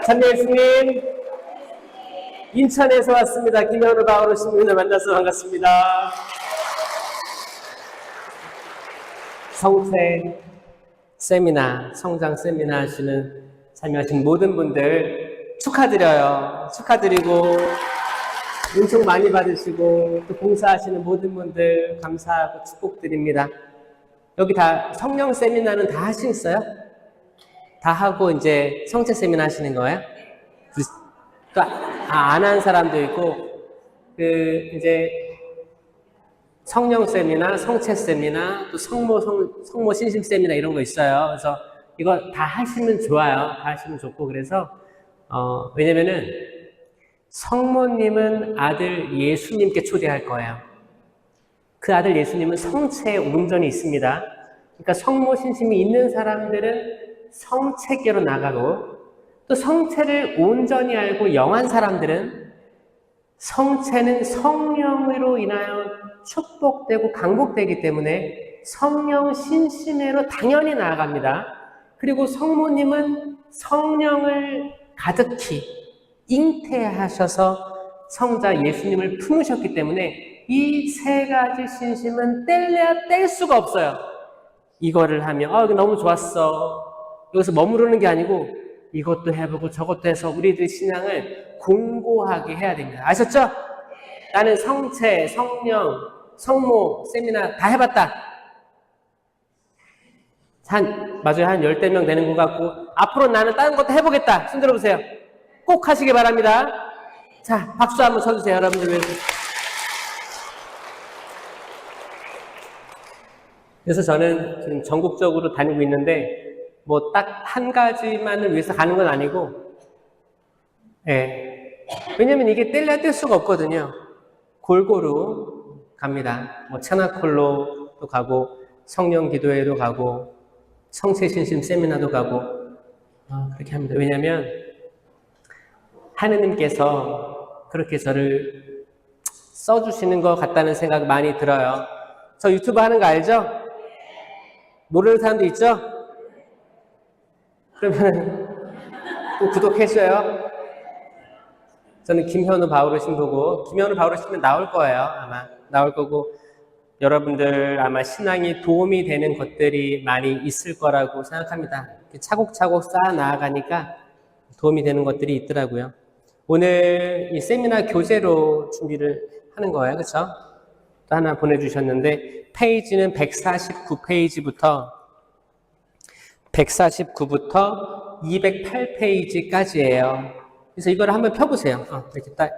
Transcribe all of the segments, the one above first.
찬미 예수님, 인천에서 왔습니다. 김현우 바오로 신부님을 만나서 반갑습니다. 성체 세미나, 성장 세미나 하시는, 참여하신 모든 분들 축하드려요. 축하드리고, 은총 많이 받으시고, 또 봉사하시는 모든 분들 감사하고 축복드립니다. 여기 다 성령 세미나는 다 하시겠어요? 다 하고 이제 성체 세미나 하시는 거예요? 또 안 한 사람도 있고, 이제 성령 세미나, 성체 세미나, 또 성모 신심 세미나 이런 거 있어요. 그래서 이거 다 하시면 좋아요. 다 하시면 좋고, 그래서 왜냐면은 성모님은 아들 예수님께 초대할 거예요. 그 아들 예수님은 성체에 온전히 있습니다. 그러니까 성모 신심이 있는 사람들은 성체계로 나가고, 또 성체를 온전히 알고 영한 사람들은 성체는 성령으로 인하여 축복되고 강복되기 때문에 성령 신심으로 당연히 나아갑니다. 그리고 성모님은 성령을 가득히 잉태하셔서 성자 예수님을 품으셨기 때문에 이 세 가지 신심은 뗄래야 뗄 수가 없어요. 이거를 하면 너무 좋았어. 여기서 머무르는 게 아니고 이것도 해보고 저것도 해서 우리들 신앙을 공고하게 해야 됩니다. 아셨죠? 나는 성체, 성령, 성모, 세미나 다 해봤다. 맞아요. 한 10명 되는 것 같고, 앞으로 나는 다른 것도 해보겠다. 손 들어보세요. 꼭 하시기 바랍니다. 자, 박수 한번 쳐주세요. 여러분들. 그래서 저는 지금 전국적으로 다니고 있는데, 뭐 딱 한 가지만을 위해서 가는 건 아니고, 왜냐면 이게 뗄래야 뗄 수가 없거든요. 골고루 갑니다. 뭐 차나콜로도 가고, 성령 기도회도 가고, 성체신심 세미나도 가고, 그렇게 합니다. 왜냐면 하느님께서 그렇게 저를 써주시는 것 같다는 생각이 많이 들어요. 저 유튜브 하는 거 알죠? 모르는 사람도 있죠? 그러면 또 구독해줘요. 저는 김현우 바오로 신부고, 김현우 바오로 신부는 나올 거예요. 아마 나올 거고, 여러분들 아마 신앙이 도움이 되는 것들이 많이 있을 거라고 생각합니다. 차곡차곡 쌓아 나아가니까 도움이 되는 것들이 있더라고요. 오늘 이 세미나 교재로 준비를 하는 거예요. 그렇죠? 또 하나 보내주셨는데, 페이지는 149페이지부터 208페이지까지예요. 그래서 이걸 한번 펴보세요. 이렇게 딱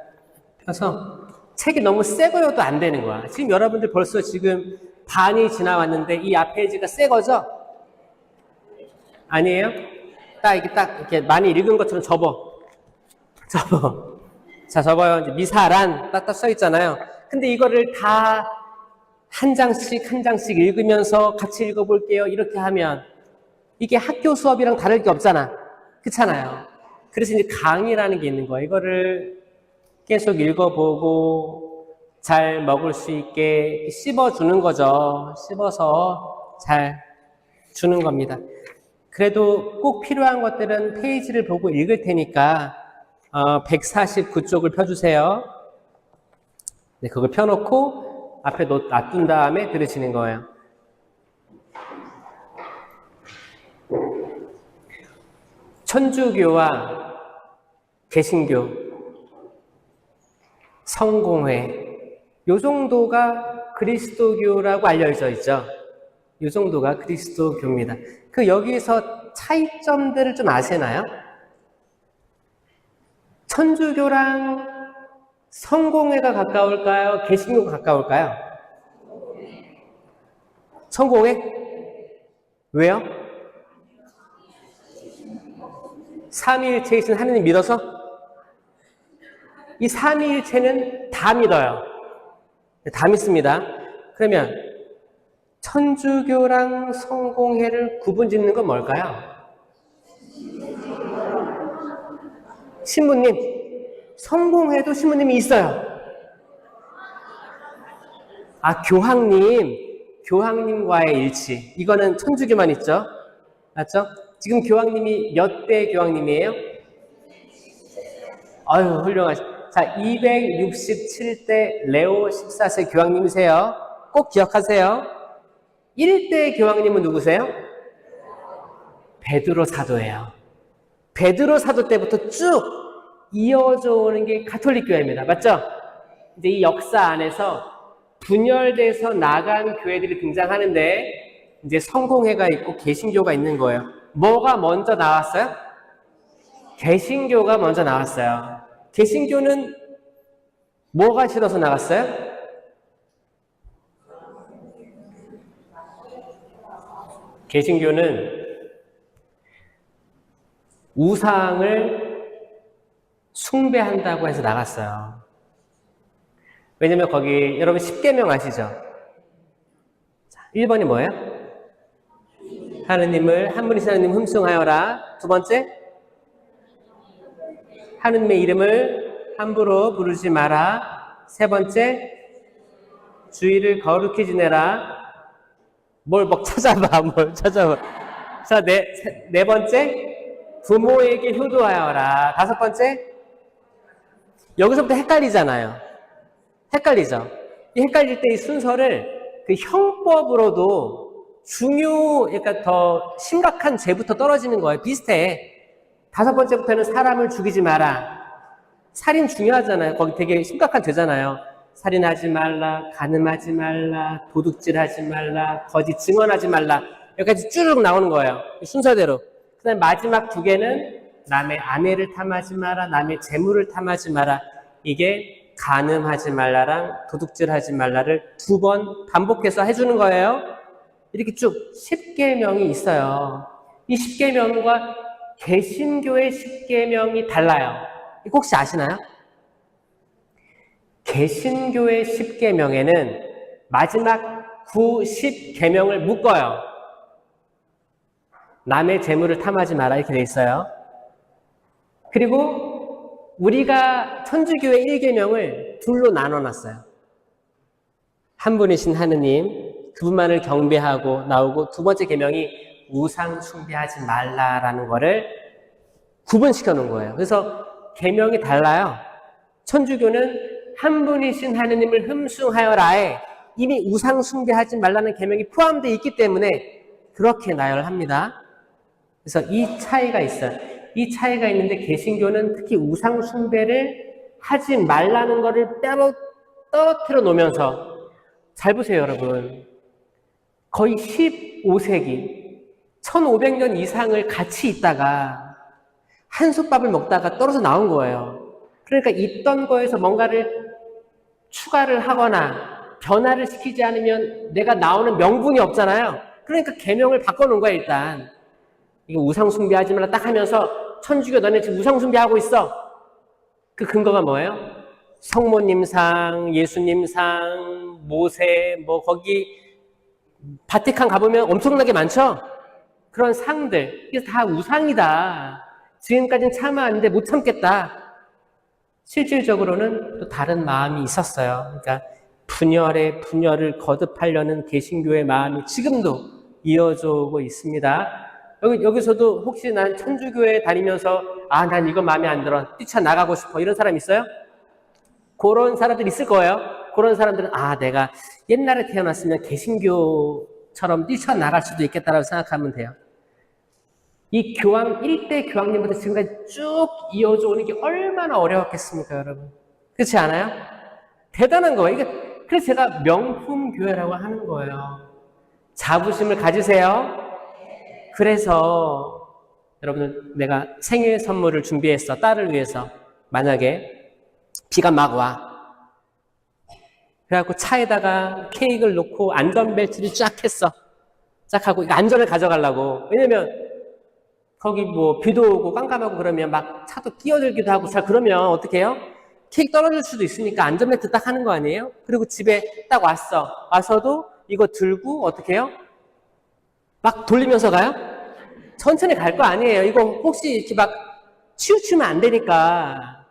펴서, 책이 너무 새 거여도 안 되는 거야. 지금 여러분들 벌써 지금 반이 지나왔는데 이 앞 페이지가 새 거죠? 아니에요? 이렇게 많이 읽은 것처럼 접어. 자, 접어요. 이제 미사란 딱딱 써 있잖아요. 근데 이거를 다 한 장씩 읽으면서 같이 읽어볼게요. 이렇게 하면 이게 학교 수업이랑 다를 게 없잖아. 그렇잖아요. 그래서 이제 강의라는 게 있는 거예요. 이거를 계속 읽어보고 잘 먹을 수 있게 씹어주는 거죠. 씹어서 잘 주는 겁니다. 그래도 꼭 필요한 것들은 페이지를 보고 읽을 테니까 149쪽을 펴주세요. 네, 그걸 펴놓고 앞에 놔둔 다음에 들으시는 거예요. 천주교와 개신교, 성공회, 요 정도가 그리스도교라고 알려져 있죠. 요 정도가 그리스도교입니다. 여기서 차이점들을 좀 아시나요? 천주교랑 성공회가 가까울까요? 개신교가 가까울까요? 성공회? 왜요? 삼위일체이신 하느님 믿어서? 이 삼위일체는 다 믿어요. 다 믿습니다. 그러면 천주교랑 성공회를 구분짓는 건 뭘까요? 신부님. 성공회도 신부님이 있어요. 교황님과의 일치. 이거는 천주교만 있죠. 맞죠? 지금 교황님이 몇 대 교황님이에요? 아유, 훌륭하시. 자, 267대 레오 14세 교황님이세요. 꼭 기억하세요. 1대 교황님은 누구세요? 베드로 사도예요. 베드로 사도 때부터 쭉 이어져 오는 게 가톨릭 교회입니다. 맞죠? 이제 이 역사 안에서 분열돼서 나간 교회들이 등장하는데 이제 성공회가 있고 개신교가 있는 거예요. 뭐가 먼저 나왔어요? 개신교가 먼저 나왔어요. 개신교는 뭐가 싫어서 나갔어요? 개신교는 우상을 숭배한다고 해서 나갔어요. 왜냐면 거기 여러분 10계명 아시죠? 1번이 뭐예요? 하느님을 한 분이신 하느님 흠숭하여라. 두 번째, 하느님의 이름을 함부로 부르지 마라. 세 번째, 주의를 거룩히 지내라. 뭘 찾아봐. 자, 네 번째, 부모에게 효도하여라. 다섯 번째, 여기서부터 헷갈리잖아요. 헷갈리죠? 이 헷갈릴 때 이 순서를 그 형법으로도 그러니까 더 심각한 죄부터 떨어지는 거예요. 비슷해. 다섯 번째부터는 사람을 죽이지 마라. 살인 중요하잖아요. 거기 되게 심각한 죄잖아요. 살인하지 말라, 간음하지 말라, 도둑질하지 말라, 거짓 증언하지 말라. 여기까지 쭉 나오는 거예요. 순서대로. 그 다음에 마지막 두 개는 남의 아내를 탐하지 마라, 남의 재물을 탐하지 마라. 이게 간음하지 말라랑 도둑질하지 말라를 2번 반복해서 해주는 거예요. 이렇게 쭉 10계명이 있어요. 이 10계명과 개신교의 10계명이 달라요. 이거 혹시 아시나요? 개신교의 10계명에는 마지막 9, 10계명을 묶어요. 남의 재물을 탐하지 마라 이렇게 돼 있어요. 그리고 우리가 천주교의 1계명을 둘로 나눠놨어요. 한 분이신 하느님, 그분만을 경배하고 나오고 두 번째 계명이 우상 숭배하지 말라라는 거를 구분시켜 놓은 거예요. 그래서 계명이 달라요. 천주교는 한 분이신 하느님을 흠숭하여라에 이미 우상 숭배하지 말라는 계명이 포함되어 있기 때문에 그렇게 나열합니다. 그래서 이 차이가 있어요. 이 차이가 있는데 개신교는 특히 우상 숭배를 하지 말라는 거를 따로 떨어뜨려 놓으면서 잘 보세요, 여러분. 거의 15세기 1500년 이상을 같이 있다가 한솥밥을 먹다가 떨어져 나온 거예요. 그러니까 있던 거에서 뭔가를 추가를 하거나 변화를 시키지 않으면 내가 나오는 명분이 없잖아요. 그러니까 계명을 바꿔놓은 거야. 일단 이거 우상 숭배하지 말라 딱 하면서 천주교 너네 지금 우상 숭배하고 있어. 그 근거가 뭐예요? 성모님상, 예수님상, 모세, 거기 바티칸 가보면 엄청나게 많죠? 그런 상들. 이게 다 우상이다. 지금까지는 참아왔는데 못 참겠다. 실질적으로는 또 다른 마음이 있었어요. 그러니까 분열을 거듭하려는 개신교의 마음이 지금도 이어져 오고 있습니다. 여기서도 혹시 난 천주교에 다니면서 난 이거 마음에 안 들어. 뛰쳐나가고 싶어. 이런 사람 있어요? 그런 사람들 있을 거예요. 그런 사람들은 내가 옛날에 태어났으면 개신교처럼 뛰쳐나갈 수도 있겠다라고 생각하면 돼요. 이 교황 1대 교황님부터 지금까지 쭉 이어져 오는 게 얼마나 어려웠겠습니까, 여러분? 그렇지 않아요? 대단한 거예요. 그래서 제가 명품교회라고 하는 거예요. 자부심을 가지세요. 그래서 여러분, 내가 생일 선물을 준비했어. 딸을 위해서. 만약에 비가 막 와. 그래갖고 차에다가 케이크를 놓고 안전벨트를 쫙 했어. 쫙 하고 안전을 가져가려고. 왜냐면 거기 비도 오고 깜깜하고 그러면 막 차도 끼어들기도 하고 그러면 어떻게 해요? 케이크 떨어질 수도 있으니까 안전벨트 딱 하는 거 아니에요? 그리고 집에 딱 와서도 이거 들고 어떻게 해요? 막 돌리면서 가요? 천천히 갈 거 아니에요. 이거 혹시 이렇게 막 치우치면 안 되니까.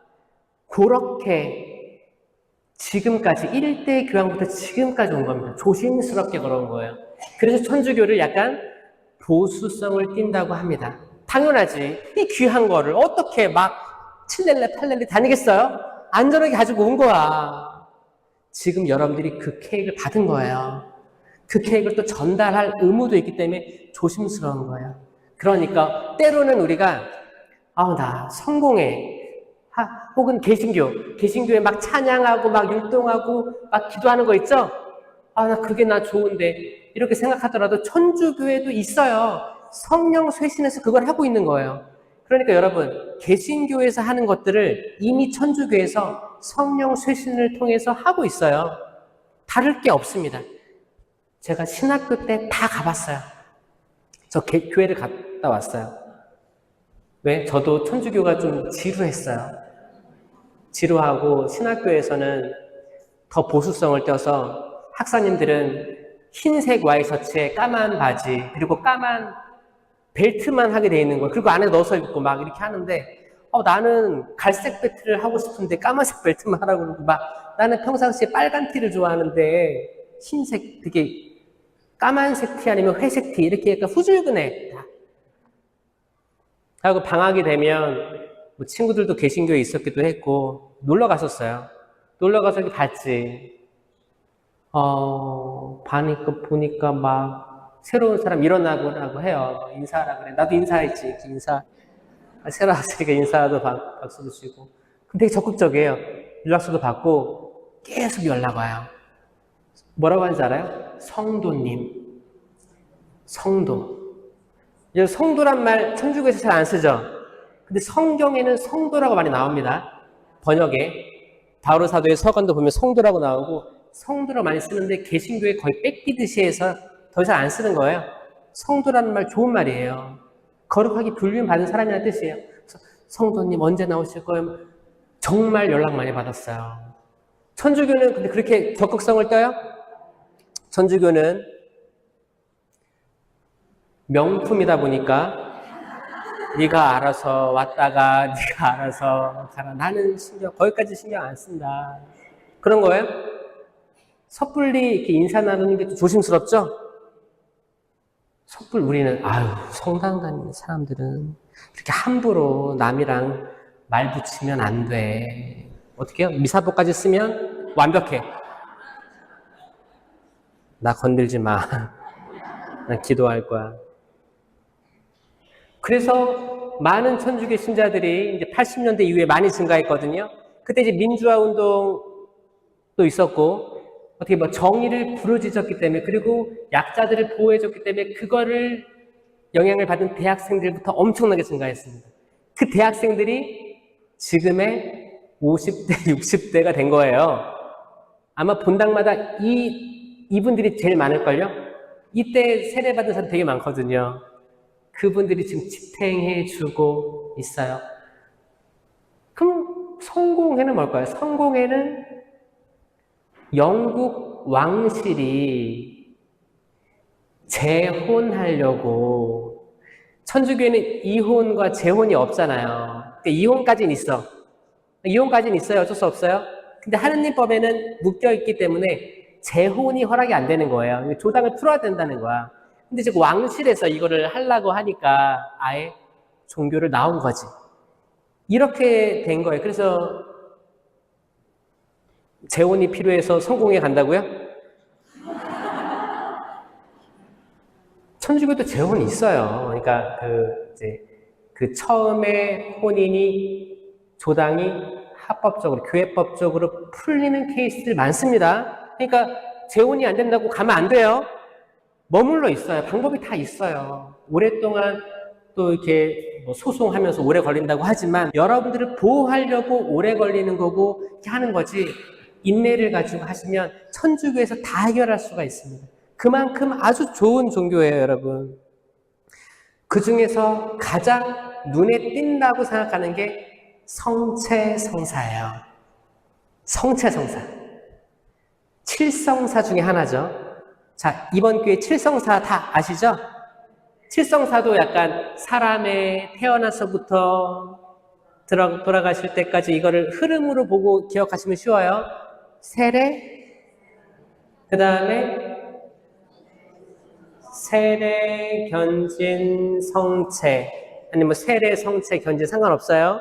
그렇게 지금까지 1대 교황부터 지금까지 온 겁니다. 조심스럽게 걸어온 거예요. 그래서 천주교를 약간 보수성을 띈다고 합니다. 당연하지. 이 귀한 거를 어떻게 막 7렐레 8렐레 다니겠어요? 안전하게 가지고 온 거야. 지금 여러분들이 그 케이크를 받은 거예요. 그 케이크를 또 전달할 의무도 있기 때문에 조심스러운 거예요. 그러니까 때로는 우리가 나 성공해. 혹은 개신교에 막 찬양하고 막 율동하고 막 기도하는 거 있죠? 나 그게 나 좋은데 이렇게 생각하더라도 천주교에도 있어요. 성령 쇄신에서 그걸 하고 있는 거예요. 그러니까 여러분, 개신교에서 하는 것들을 이미 천주교에서 성령 쇄신을 통해서 하고 있어요. 다를 게 없습니다. 제가 신학교 때 다 가봤어요. 저 교회를 갔다 왔어요. 왜? 저도 천주교가 좀 지루했어요. 지루하고 신학교에서는 더 보수성을 떼어서 학사님들은 흰색 와이셔츠에 까만 바지 그리고 까만 벨트만 하게 돼 있는 거예요. 그리고 안에 넣어서 입고 막 이렇게 하는데 나는 갈색 벨트를 하고 싶은데 까만색 벨트만 하라고 그러고 나는 평상시에 빨간 티를 좋아하는데 흰색 되게 까만색 티 아니면 회색 티 이렇게 약간 후줄근해. 하고 방학이 되면 친구들도 개신교에 있었기도 했고 놀러 갔었어요. 놀러 가서 이렇게 봤지. 보니까 막 새로운 사람 일어나고 해요. 인사하라 그래. 나도 인사했지. 새로 왔으니까 인사도 박수도 치고. 근데 되게 적극적이에요. 연락처도 받고 계속 연락 와요. 뭐라고 하는지 알아요? 성도님. 성도. 성도란 말 천주교에서 잘 안 쓰죠? 근데 성경에는 성도라고 많이 나옵니다. 번역에. 바오로 사도의 서간도 보면 성도라고 나오고 성도라고 많이 쓰는데 개신교에 거의 뺏기듯이 해서 더 이상 안 쓰는 거예요. 성도라는 말 좋은 말이에요. 거룩하게 불륜 받은 사람이라는 뜻이에요. 그래서 성도님 언제 나오실 거예요? 정말 연락 많이 받았어요. 천주교는 근데 그렇게 적극성을 떠요? 천주교는 명품이다 보니까 네가 알아서 왔다가 네가 알아서 가라. 나는 거기까지 신경 안 쓴다. 그런 거예요? 섣불리 이렇게 인사 나누는 게 좀 조심스럽죠? 우리는 성당 다니는 사람들은 그렇게 함부로 남이랑 말 붙이면 안 돼. 어떻게 해요? 미사보까지 쓰면 완벽해. 나 건들지 마. 난 기도할 거야. 그래서 많은 천주교 신자들이 이제 80년대 이후에 많이 증가했거든요. 그때 이제 민주화 운동도 있었고, 어떻게 정의를 부르짖었기 때문에, 그리고 약자들을 보호해줬기 때문에 그거를 영향을 받은 대학생들부터 엄청나게 증가했습니다. 그 대학생들이 지금의 50대, 60대가 된 거예요. 아마 본당마다 이분들이 제일 많을걸요? 이때 세례받은 사람 되게 많거든요. 그분들이 지금 집행해주고 있어요. 그럼 성공회는 뭘까요? 성공회는 영국 왕실이 재혼하려고, 천주교에는 이혼과 재혼이 없잖아요. 그러니까 이혼까지는 있어. 이혼까지는 있어요. 어쩔 수 없어요. 근데 하느님법에는 묶여있기 때문에 재혼이 허락이 안 되는 거예요. 조당을 풀어야 된다는 거야. 근데 지금 왕실에서 이거를 하려고 하니까 아예 종교를 나온 거지. 이렇게 된 거예요. 그래서 재혼이 필요해서 성공회 간다고요? 천주교도 재혼이 있어요. 그러니까 그 처음에 혼인이 조당이 합법적으로, 교회법적으로 풀리는 케이스들 많습니다. 그러니까 재혼이 안 된다고 가면 안 돼요. 머물러 있어요. 방법이 다 있어요. 오랫동안 또 이렇게 소송하면서 오래 걸린다고 하지만 여러분들을 보호하려고 오래 걸리는 거고 이렇게 하는 거지, 인내를 가지고 하시면 천주교에서 다 해결할 수가 있습니다. 그만큼 아주 좋은 종교예요, 여러분. 그 중에서 가장 눈에 띈다고 생각하는 게 성체성사예요. 성체성사. 칠성사 중에 하나죠. 자, 이번 교회 칠성사 다 아시죠? 칠성사도 약간 사람의 태어나서부터 돌아가실 때까지 이거를 흐름으로 보고 기억하시면 쉬워요. 세례, 그 다음에 세례, 견진, 성체, 아니면 세례, 성체, 견진 상관없어요.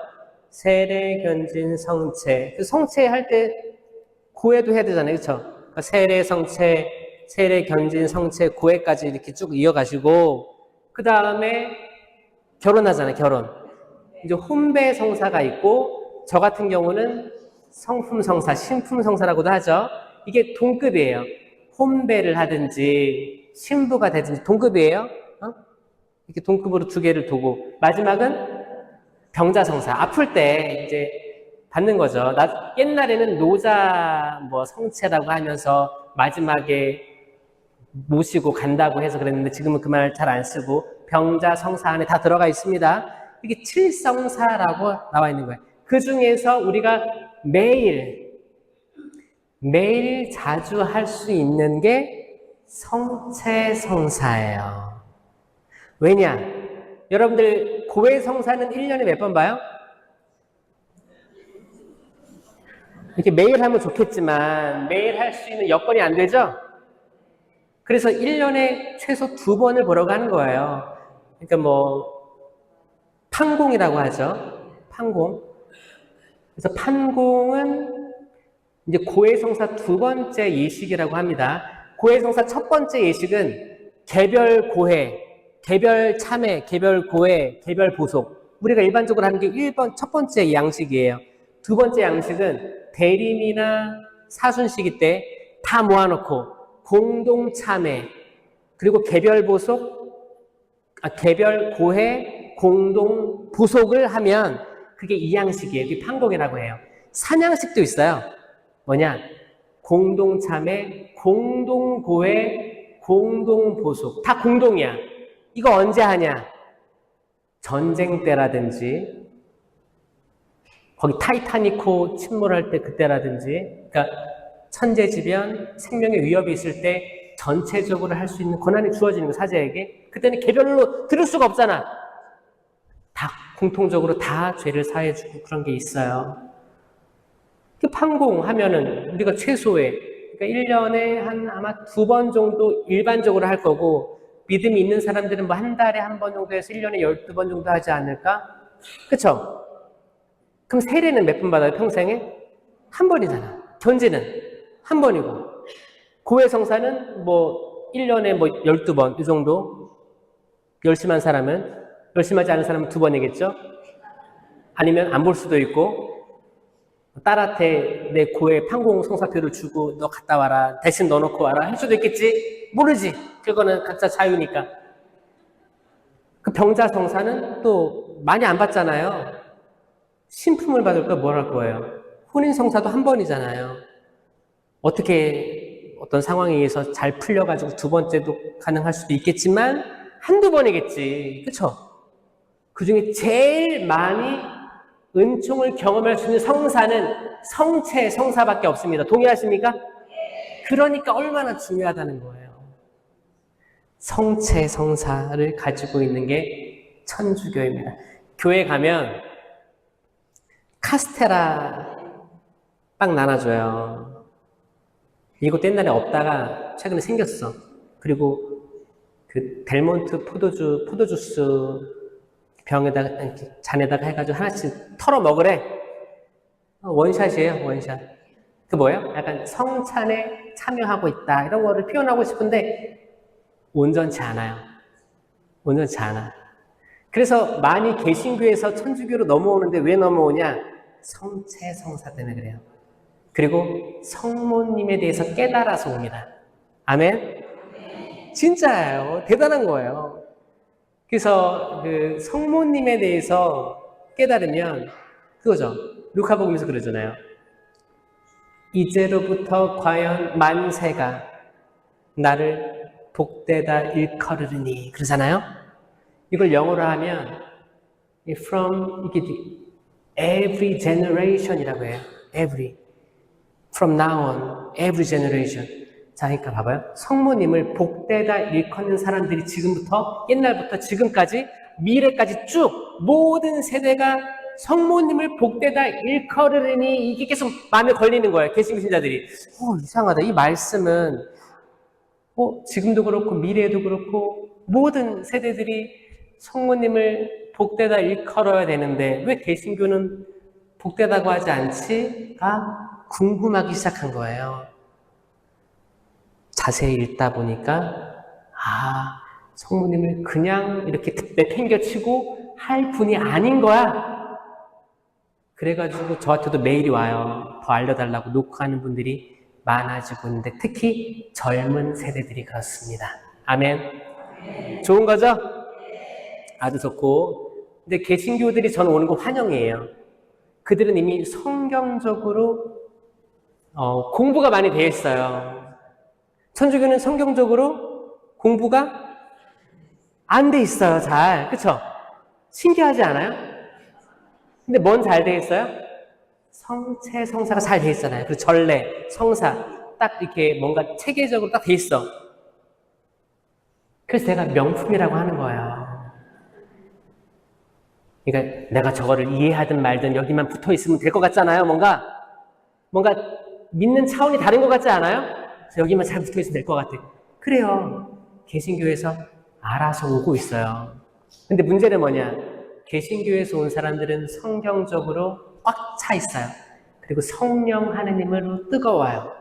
세례, 견진, 성체. 그 성체 할 때 고해도 해야 되잖아요. 그쵸? 그러니까 세례, 성체, 세례, 견진, 성체, 고해까지 이렇게 쭉 이어가시고, 그 다음에 결혼하잖아요. 결혼. 이제 혼배 성사가 있고, 저 같은 경우는 성품 성사, 신품 성사라고도 하죠. 이게 동급이에요. 혼배를 하든지, 신부가 되든지 동급이에요. 이렇게 동급으로 두 개를 두고, 마지막은 병자성사. 아플 때 이제 받는 거죠. 옛날에는 노자 성체라고 하면서 마지막에 모시고 간다고 해서 그랬는데 지금은 그 말 잘 안 쓰고 병자성사 안에 다 들어가 있습니다. 이게 칠성사라고 나와 있는 거예요. 그 중에서 우리가 매일 자주 할 수 있는 게 성체성사예요. 왜냐? 여러분들 고해성사는 1년에 몇 번 봐요? 이렇게 매일 하면 좋겠지만 매일 할 수 있는 여건이 안 되죠? 그래서 1년에 최소 2번을 보러 가는 거예요. 그러니까 판공이라고 하죠. 판공. 그래서 판공은 이제 고해성사 2번째 예식이라고 합니다. 고해성사 첫 번째 예식은 개별 고해, 개별 참회, 개별 고해, 개별 보속. 우리가 일반적으로 하는 게 첫 번째 양식이에요. 두 번째 양식은 대림이나 사순시기 때 다 모아놓고 공동 참회, 그리고 개별 보속, 개별 고해, 공동 보속을 하면 그게 2양식이에요. 그게 판공이라고 해요. 3양식도 있어요. 뭐냐? 공동 참회, 공동 고해, 공동 보속. 다 공동이야. 이거 언제 하냐? 전쟁 때라든지, 거기 타이타닉호 침몰할 때 그때라든지, 그러니까 천재지변, 생명의 위협이 있을 때 전체적으로 할 수 있는 권한이 주어지는 거, 사제에게. 그때는 개별로 들을 수가 없잖아. 다 공통적으로 다 죄를 사해주고 그런 게 있어요. 그 판공하면은 우리가 최소의, 그러니까 1년에 아마 2번 정도 일반적으로 할 거고, 믿음이 있는 사람들은 한 달에 1번 정도 해서 1년에 12번 정도 하지 않을까? 그쵸? 그럼 세례는 몇 번 받아요, 평생에? 1번이잖아. 견지는 1번이고. 고해성사는 1년에 12번, 이 정도. 열심한 사람은, 열심하지 않은 사람은 2번이겠죠? 아니면 안 볼 수도 있고, 딸한테 내 고해 판공 성사표를 주고 너 갔다 와라, 대신 넣어놓고 와라 할 수도 있겠지? 모르지. 그거는 각자 자유니까. 그 병자성사는 또 많이 안 받잖아요. 신품을 받을까 뭘 할 거예요? 혼인성사도 1번이잖아요. 어떻게 어떤 상황에 의해서 잘 풀려가지고 2번째도 가능할 수도 있겠지만 1~2번이겠지. 그쵸? 그 중에 제일 많이 은총을 경험할 수 있는 성사는 성체 성사밖에 없습니다. 동의하십니까? 그러니까 얼마나 중요하다는 거예요. 성체 성사를 가지고 있는 게 천주교입니다. 교회 가면 카스테라 빵 나눠줘요. 이것도 옛날에 없다가 최근에 생겼어. 그리고 그 델몬트 포도주스 병에다가, 잔에다가 해가지고 하나씩 털어 먹으래. 원샷이에요, 원샷. 그 뭐예요? 약간 성찬에 참여하고 있다, 이런 거를 표현하고 싶은데 온전치 않아요. 온전치 않아. 그래서 많이 개신교에서 천주교로 넘어오는데 왜 넘어오냐? 성체 성사 때문에 그래요. 그리고 성모님에 대해서 깨달아서 옵니다. 아멘? 진짜예요. 대단한 거예요. 그래서 그 성모님에 대해서 깨달으면 그거죠. 루카복음에서 그러잖아요. 이제로부터 과연 만세가 나를 복되다 일컬으리니, 그러잖아요. 이걸 영어로 하면 from every generation이라고 해요. every, from now on, every generation. 자, 그러니까 봐봐요. 성모님을 복되다 일컫는 사람들이 지금부터, 옛날부터 지금까지, 미래까지 쭉 모든 세대가 성모님을 복되다 일컬으리니, 이게 계속 마음에 걸리는 거예요. 개신교 신자들이. 이상하다. 이 말씀은 지금도 그렇고 미래에도 그렇고 모든 세대들이 성모님을 복되다 일컬어야 되는데 왜 개신교는 복되다고 하지 않지가 궁금하기 시작한 거예요. 자세히 읽다 보니까 성모님을 그냥 이렇게 내팽겨치고 할 분이 아닌 거야. 그래가지고 저한테도 메일이 와요. 더 알려달라고 녹화하는 분들이 많아지고 있는데 특히 젊은 세대들이 그렇습니다. 아멘. 좋은 거죠? 아주 좋고. 근데 개신교들이 저는 오는 거 환영이에요. 그들은 이미 성경적으로 공부가 많이 되어 있어요. 천주교는 성경적으로 공부가 안 돼 있어요. 잘. 그쵸? 신기하지 않아요? 근데 뭔 잘 돼 있어요? 성체, 성사가 잘 돼 있잖아요. 그리고 전례, 성사 딱 이렇게 뭔가 체계적으로 딱 돼 있어. 그래서 내가 명품이라고 하는 거예요. 그러니까 내가 저거를 이해하든 말든 여기만 붙어 있으면 될 것 같잖아요. 뭔가 믿는 차원이 다른 것 같지 않아요? 그래서 여기만 잘 붙어 있으면 될 것 같아. 그래요. 개신교에서 알아서 오고 있어요. 근데 문제는 뭐냐? 개신교에서 온 사람들은 성경적으로 꽉 차 있어요. 그리고 성령 하느님으로 뜨거워요.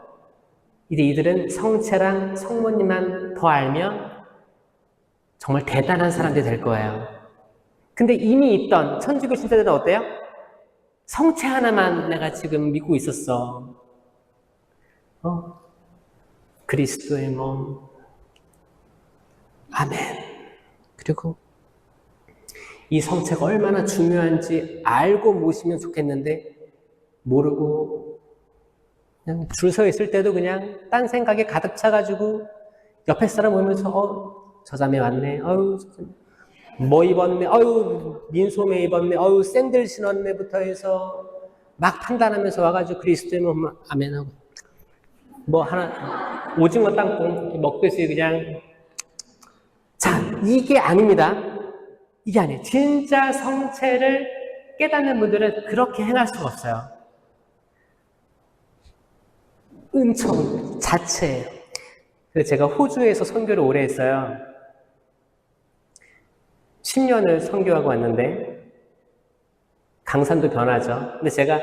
이제 이들은 성체랑 성모님만 더 알면 정말 대단한 사람들이 될 거예요. 근데 이미 있던 천주교 신자들은 어때요? 성체 하나만 내가 지금 믿고 있었어. 그리스도의 몸. 아멘. 그리고 이 성체가 얼마나 중요한지 알고 모시면 좋겠는데 모르고 그냥 줄 서 있을 때도 그냥 딴 생각에 가득 차가지고 옆에 사람 보면서 저 자매 왔네. 뭐 입었네. 민소매 입었네. 샌들 신었네부터 해서 막 판단하면서 와가지고 그리스도의 몸 아멘하고 뭐 하나 오징어 땅콩 먹듯이 그냥. 자, 이게 아닙니다. 이게 아니에요. 진짜 성체를 깨닫는 분들은 그렇게 행할 수가 없어요. 은총 자체예요. 그래서 제가 호주에서 선교를 오래 했어요. 10년을 선교하고 왔는데 강산도 변하죠. 근데 제가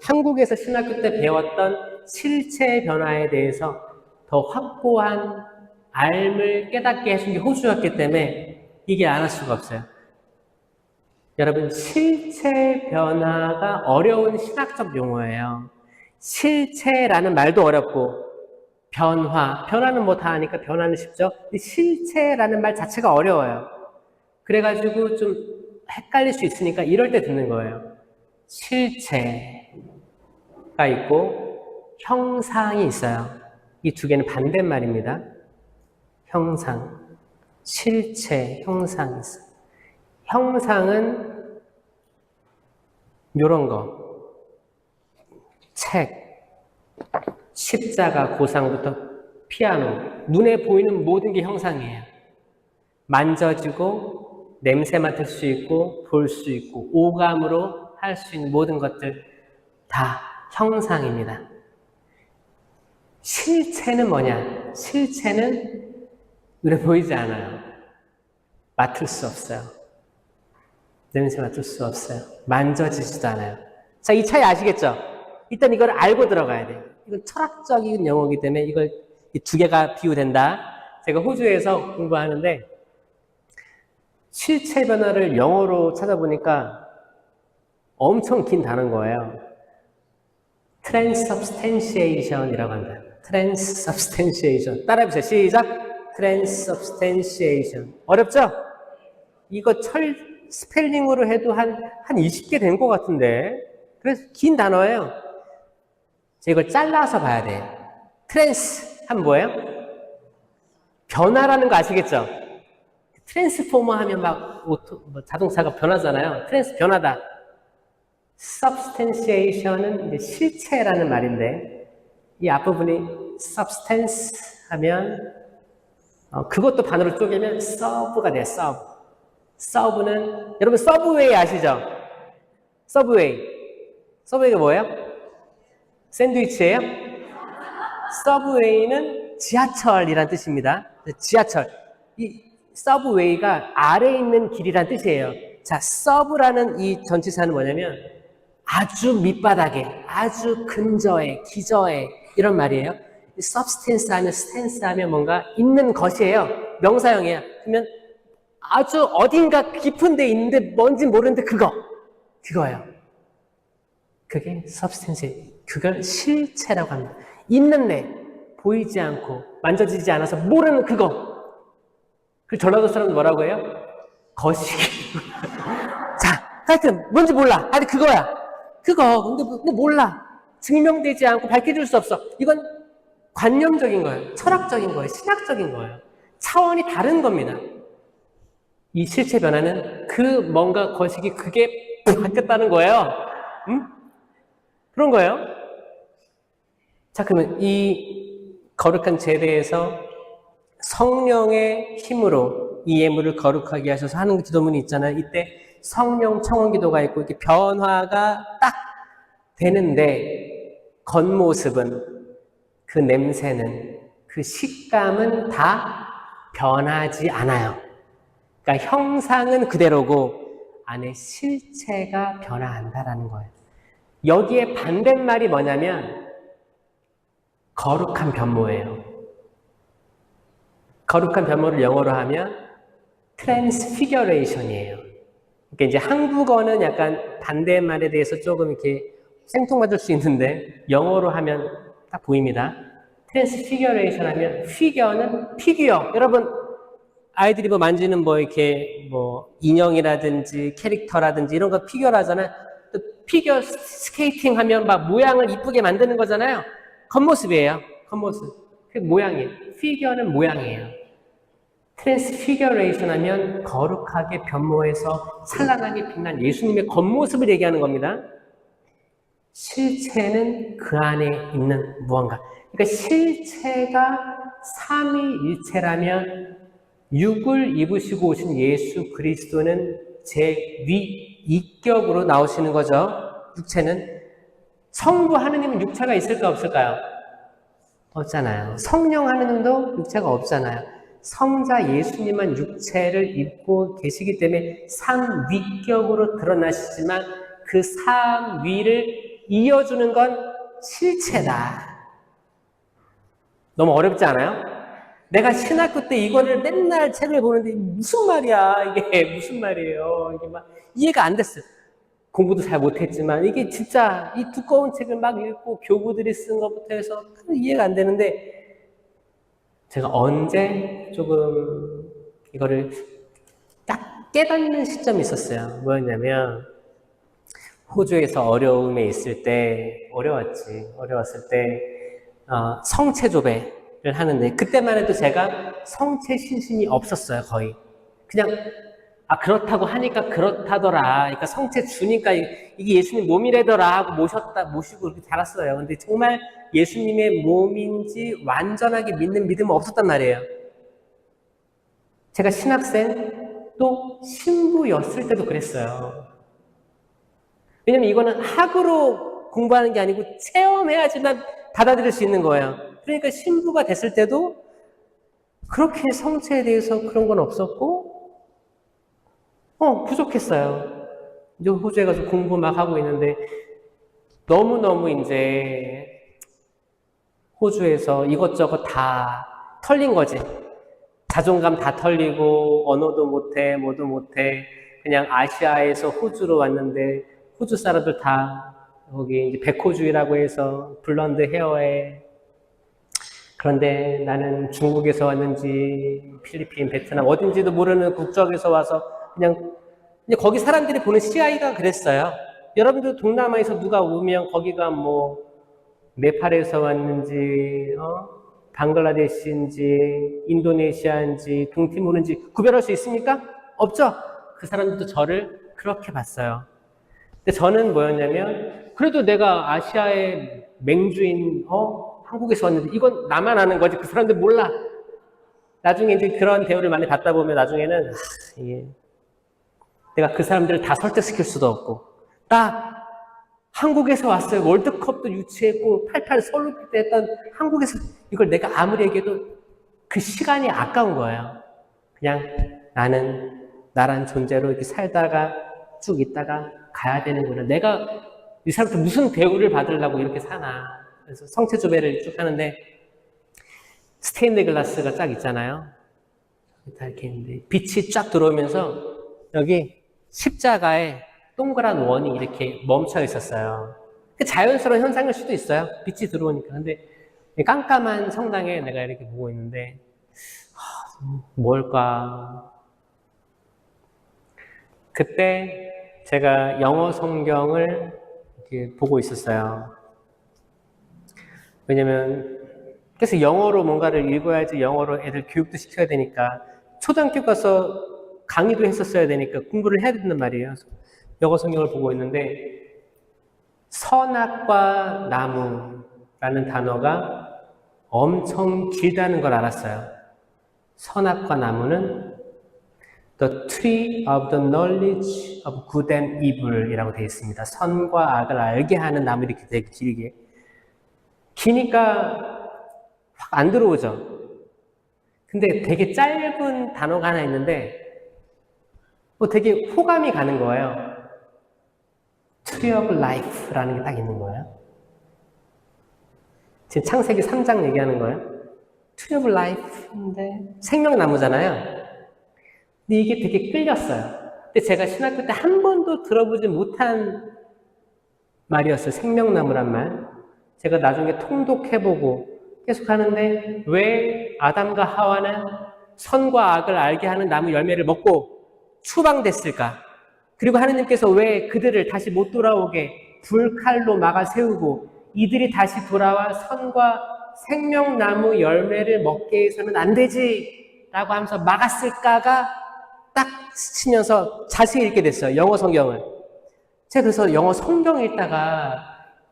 한국에서 신학교 때 배웠던 실체 변화에 대해서 더 확고한 알을 깨닫게 해준 게 호주였기 때문에 이게 안 할 수가 없어요. 여러분, 실체 변화가 어려운 신학적 용어예요. 실체라는 말도 어렵고 변화는 뭐 다 아니까 변화는 쉽죠. 실체라는 말 자체가 어려워요. 그래가지고 좀 헷갈릴 수 있으니까 이럴 때 듣는 거예요. 실체가 있고 형상이 있어요. 이 두 개는 반대말입니다. 형상, 실체, 형상이 있어요. 형상은 이런 거. 책, 십자가, 고상부터 피아노. 눈에 보이는 모든 게 형상이에요. 만져지고 냄새 맡을 수 있고 볼 수 있고 오감으로 할 수 있는 모든 것들 다 형상입니다. 실체는 뭐냐? 실체는 눈에 보이지 않아요. 맡을 수 없어요. 냄새 맡을 수 없어요. 만져지지도 않아요. 자, 이 차이 아시겠죠? 일단 이걸 알고 들어가야 돼요. 이건 철학적인 용어이기 때문에 이 두 개가 비유된다. 제가 호주에서 공부하는데 실체 변화를 영어로 찾아보니까 엄청 긴 단어인 거예요. transubstantiation이라고 한다. transubstantiation. 따라해보세요. 시작. transubstantiation. 어렵죠? 이거 스펠링으로 해도 한 20개 된 것 같은데. 그래서 긴 단어예요. 이걸 잘라서 봐야 돼. 트랜스 하면 뭐예요? 변화라는 거 아시겠죠? 트랜스포머 하면 막 자동차가 변하잖아요. 변하다. substantiation은 이제 실체라는 말인데 이 앞부분이 substance 하면 그것도 반으로 쪼개면 serve가 돼요. serve는 여러분 서브웨이 아시죠? 서브웨이가 뭐예요? 샌드위치예요? 서브웨이는 지하철이란 뜻입니다. 지하철. 이 서브웨이가 아래에 있는 길이란 뜻이에요. 자, 서브라는 이 전치사는 뭐냐면 아주 밑바닥에, 아주 근저에, 기저에 이런 말이에요. substance 하면 stance 하면 뭔가 있는 것이에요. 명사형이에요. 그러면 아주 어딘가 깊은 데 있는데 뭔지 모르는데 그거예요. 그게 substance, 그걸 실체라고 합니다. 있는데 보이지 않고 만져지지 않아서 모르는 그거. 그 전라도 사람은 뭐라고 해요? 거시기. 자, 하여튼 뭔지 몰라. 아니 그거야. 그거 근데 몰라. 증명되지 않고 밝혀줄 수 없어. 이건 관념적인 거예요. 철학적인 거예요. 신학적인 거예요. 차원이 다른 겁니다. 이 실체 변화는 그 뭔가 거시기 그게 바뀌었다는 거예요. 응? 그런 거예요. 자, 그러면 이 거룩한 제대에서 성령의 힘으로 이 예물을 거룩하게 하셔서 하는 기도문이 있잖아요. 이때 성령 청원 기도가 있고 이렇게 변화가 딱 되는데 겉모습은 그 냄새는 그 식감은 다 변하지 않아요. 그러니까 형상은 그대로고 안에 실체가 변화한다라는 거예요. 여기에 반대말이 뭐냐면 거룩한 변모예요. 거룩한 변모를 영어로 하면 트랜스피겨레이션이에요. 그러니까 이제 한국어는 약간 반대말에 대해서 조금 이렇게 생뚱맞을 수 있는데 영어로 하면 딱 보입니다. 트랜스피겨레이션 하면 피겨는 피규어. 여러분 아이들이 뭐 만지는 뭐 이렇게 뭐 인형이라든지 캐릭터라든지 이런 거 피규어라잖아요. 또 피겨 스케이팅 하면 막 모양을 이쁘게 만드는 거잖아요. 겉모습이에요. 겉모습. 그 모양이에요. 피겨는 모양이에요. 트랜스피겨레이션 하면 거룩하게 변모해서 찬란하게 빛난 예수님의 겉모습을 얘기하는 겁니다. 실체는 그 안에 있는 무언가. 그러니까 실체가 삼위일체라면 육을 입으시고 오신 예수 그리스도는 제2위격으로 나오시는 거죠. 육체는. 성부 하느님은 육체가 있을까 없을까요? 없잖아요. 성령 하느님도 육체가 없잖아요. 성자 예수님은 육체를 입고 계시기 때문에 삼위격으로 드러나시지만 그 삼위를 이어주는 건 실체다. 너무 어렵지 않아요? 내가 신학교 때 이거를 맨날 책을 보는데 무슨 말이야? 이게 무슨 말이에요? 이게 막 이해가 안 됐어요. 공부도 잘 못했지만 이게 진짜 이 두꺼운 책을 막 읽고 교구들이 쓴 것부터 해서 이해가 안 되는데 제가 언제 조금 이거를 딱 깨닫는 시점이 있었어요. 뭐였냐면 호주에서 어려움에 있을 때 어려웠을 때 성체조배를 하는데 그때만 해도 제가 성체 신심이 없었어요. 거의 그냥 그렇다고 하니까 그렇다더라. 그러니까 성체 주니까 이게 예수님 몸이래더라 하고 모시고 이렇게 자랐어요. 근데 정말 예수님의 몸인지 완전하게 믿는 믿음은 없었단 말이에요. 제가 신학생 또 신부였을 때도 그랬어요. 왜냐면 이거는 학으로 공부하는 게 아니고 체험해야지만 받아들일 수 있는 거예요. 그러니까 신부가 됐을 때도 그렇게 성체에 대해서 그런 건 없었고 부족했어요. 이제 호주에 가서 공부 막 하고 있는데 너무너무 이제 호주에서 이것저것 다 털린 거지. 자존감 다 털리고 언어도 못해, 뭐도 못해. 그냥 아시아에서 호주로 왔는데 호주 사람들 다 거기 이제 백호주의라고 해서 블론드 헤어에 그런데 나는 중국에서 왔는지 필리핀, 베트남 어딘지도 모르는 국적에서 와서 그냥 거기 사람들이 보는 시야가 그랬어요. 여러분들 동남아에서 누가 오면 거기가 뭐 네팔에서 왔는지 방글라데시인지 인도네시아인지 동티모르인지 구별할 수 있습니까? 없죠? 그 사람들도 저를 그렇게 봤어요. 근데 저는 뭐였냐면 그래도 내가 아시아의 맹주인 한국에서 왔는데 이건 나만 아는 거지 그 사람들 몰라. 나중에 이제 그런 대우를 많이 받다 보면 나중에는 이게 내가 그 사람들을 다 설득시킬 수도 없고 나 한국에서 왔어요. 월드컵도 유치했고 88 서울올림픽 때 했던 한국에서 이걸 내가 아무리 얘기해도 그 시간이 아까운 거예요. 그냥 나는 나란 존재로 이렇게 살다가 쭉 있다가 가야 되는구나. 내가 이 사람들 무슨 대우를 받으려고 이렇게 사나. 그래서 성체조배를 쭉 하는데 스테인드 글라스가 쫙 있잖아요. 다 이렇게 있는데 빛이 쫙 들어오면서 여기 십자가에 동그란 원이 이렇게 멈춰 있었어요. 자연스러운 현상일 수도 있어요. 빛이 들어오니까. 근데 깜깜한 성당에 내가 이렇게 보고 있는데 뭘까? 그때 제가 영어 성경을 이렇게 보고 있었어요. 왜냐면 그래서 영어로 뭔가를 읽어야지 영어로 애들 교육도 시켜야 되니까 초등학교 가서 강의도 했었어야 되니까 공부를 해야 된단 말이에요. 영어 성경을 보고 있는데 선악과 나무라는 단어가 엄청 길다는 걸 알았어요. 선악과 나무는 The tree of the knowledge of good and evil 이라고 되어 있습니다. 선과 악을 알게 하는 나무 이렇게 되게 길게. 기니까 확 안 들어오죠. 근데 되게 짧은 단어가 하나 있는데 되게 호감이 가는 거예요. Tree of Life라는 게 딱 있는 거예요. 지금 창세기 3장 얘기하는 거예요. Tree of Life인데 생명나무잖아요. 근데 이게 되게 끌렸어요. 근데 제가 신학교 때 한 번도 들어보지 못한 말이었어요. 생명나무란 말. 제가 나중에 통독해보고 계속 하는데 왜 아담과 하와는 선과 악을 알게 하는 나무 열매를 먹고 추방됐을까? 그리고 하느님께서 왜 그들을 다시 못 돌아오게 불칼로 막아 세우고 이들이 다시 돌아와 선과 생명나무 열매를 먹게 해서는 안 되지 라고 하면서 막았을까가 딱 스치면서 자세히 읽게 됐어요. 영어 성경을. 제가 그래서 영어 성경 읽다가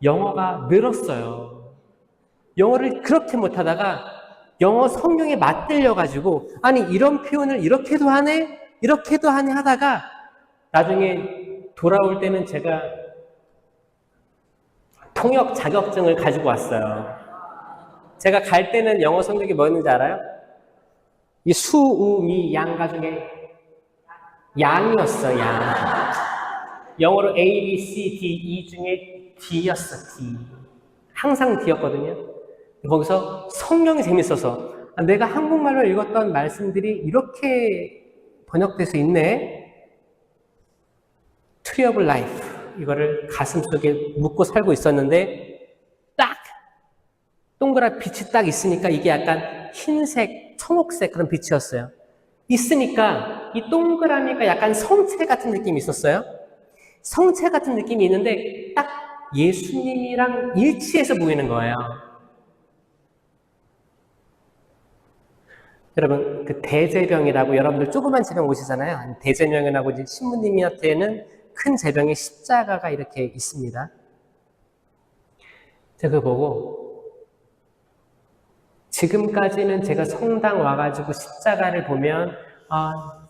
영어가 늘었어요. 영어를 그렇게 못하다가 영어 성경에 맞들려가지고 아니 이런 표현을 이렇게도 하네? 이렇게도 하네 하다가 나중에 돌아올 때는 제가 통역 자격증을 가지고 왔어요. 제가 갈 때는 영어 성경이 뭐였는지 알아요? 이 수, 우, 미, 양가 중에 양이었어, 양. 영어로 A, B, C, D, E 중에 D였어, D. 항상 D였거든요. 거기서 성경이 재밌어서 내가 한국말로 읽었던 말씀들이 이렇게 번역돼서 있네. Tree of Life 이거를 가슴속에 묻고 살고 있었는데 딱 동그란 빛이 딱 있으니까 이게 약간 흰색, 청옥색 그런 빛이었어요. 있으니까 이 동그라미가 약간 성체 같은 느낌이 있었어요. 성체 같은 느낌이 있는데 딱 예수님이랑 일치해서 보이는 거예요. 여러분, 그 대제병이라고 여러분들 조그만 제병 오시잖아요. 대제병이라고 이제 신부님한테는 큰 제병에 십자가가 이렇게 있습니다. 제가 그거 보고 지금까지는 제가 성당 와가지고 십자가를 보면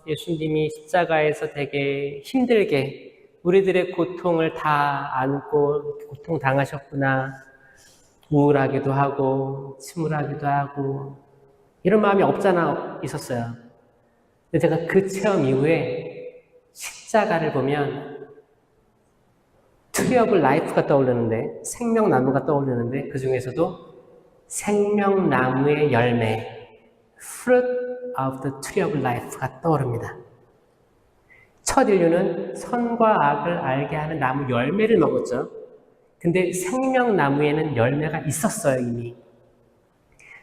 예수님이 십자가에서 되게 힘들게 우리들의 고통을 다 안고 고통 당하셨구나. 우울하기도 하고 침울하기도 하고 이런 마음이 없잖아 있었어요. 근데 제가 그 체험 이후에 십자가를 보면 Tree of Life가 떠오르는데 생명나무가 떠오르는데 그 중에서도 생명나무의 열매 Fruit of the Tree of Life가 떠오릅니다. 첫 인류는 선과 악을 알게 하는 나무 열매를 먹었죠. 근데 생명나무에는 열매가 있었어요 이미.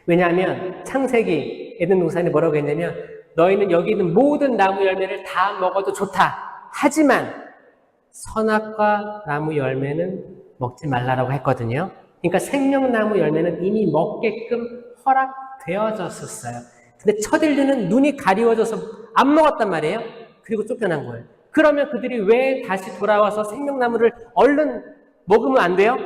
왜냐하면 창세기 에덴 동산에 뭐라고 했냐면 너희는 여기 있는 모든 나무 열매를 다 먹어도 좋다. 하지만 선악과 나무 열매는 먹지 말라라고 했거든요. 그러니까 생명나무 열매는 이미 먹게끔 허락되어졌었어요. 근데 첫 인류는 눈이 가리워져서 안 먹었단 말이에요. 그리고 쫓겨난 거예요. 그러면 그들이 왜 다시 돌아와서 생명나무를 얼른 먹으면 안 돼요?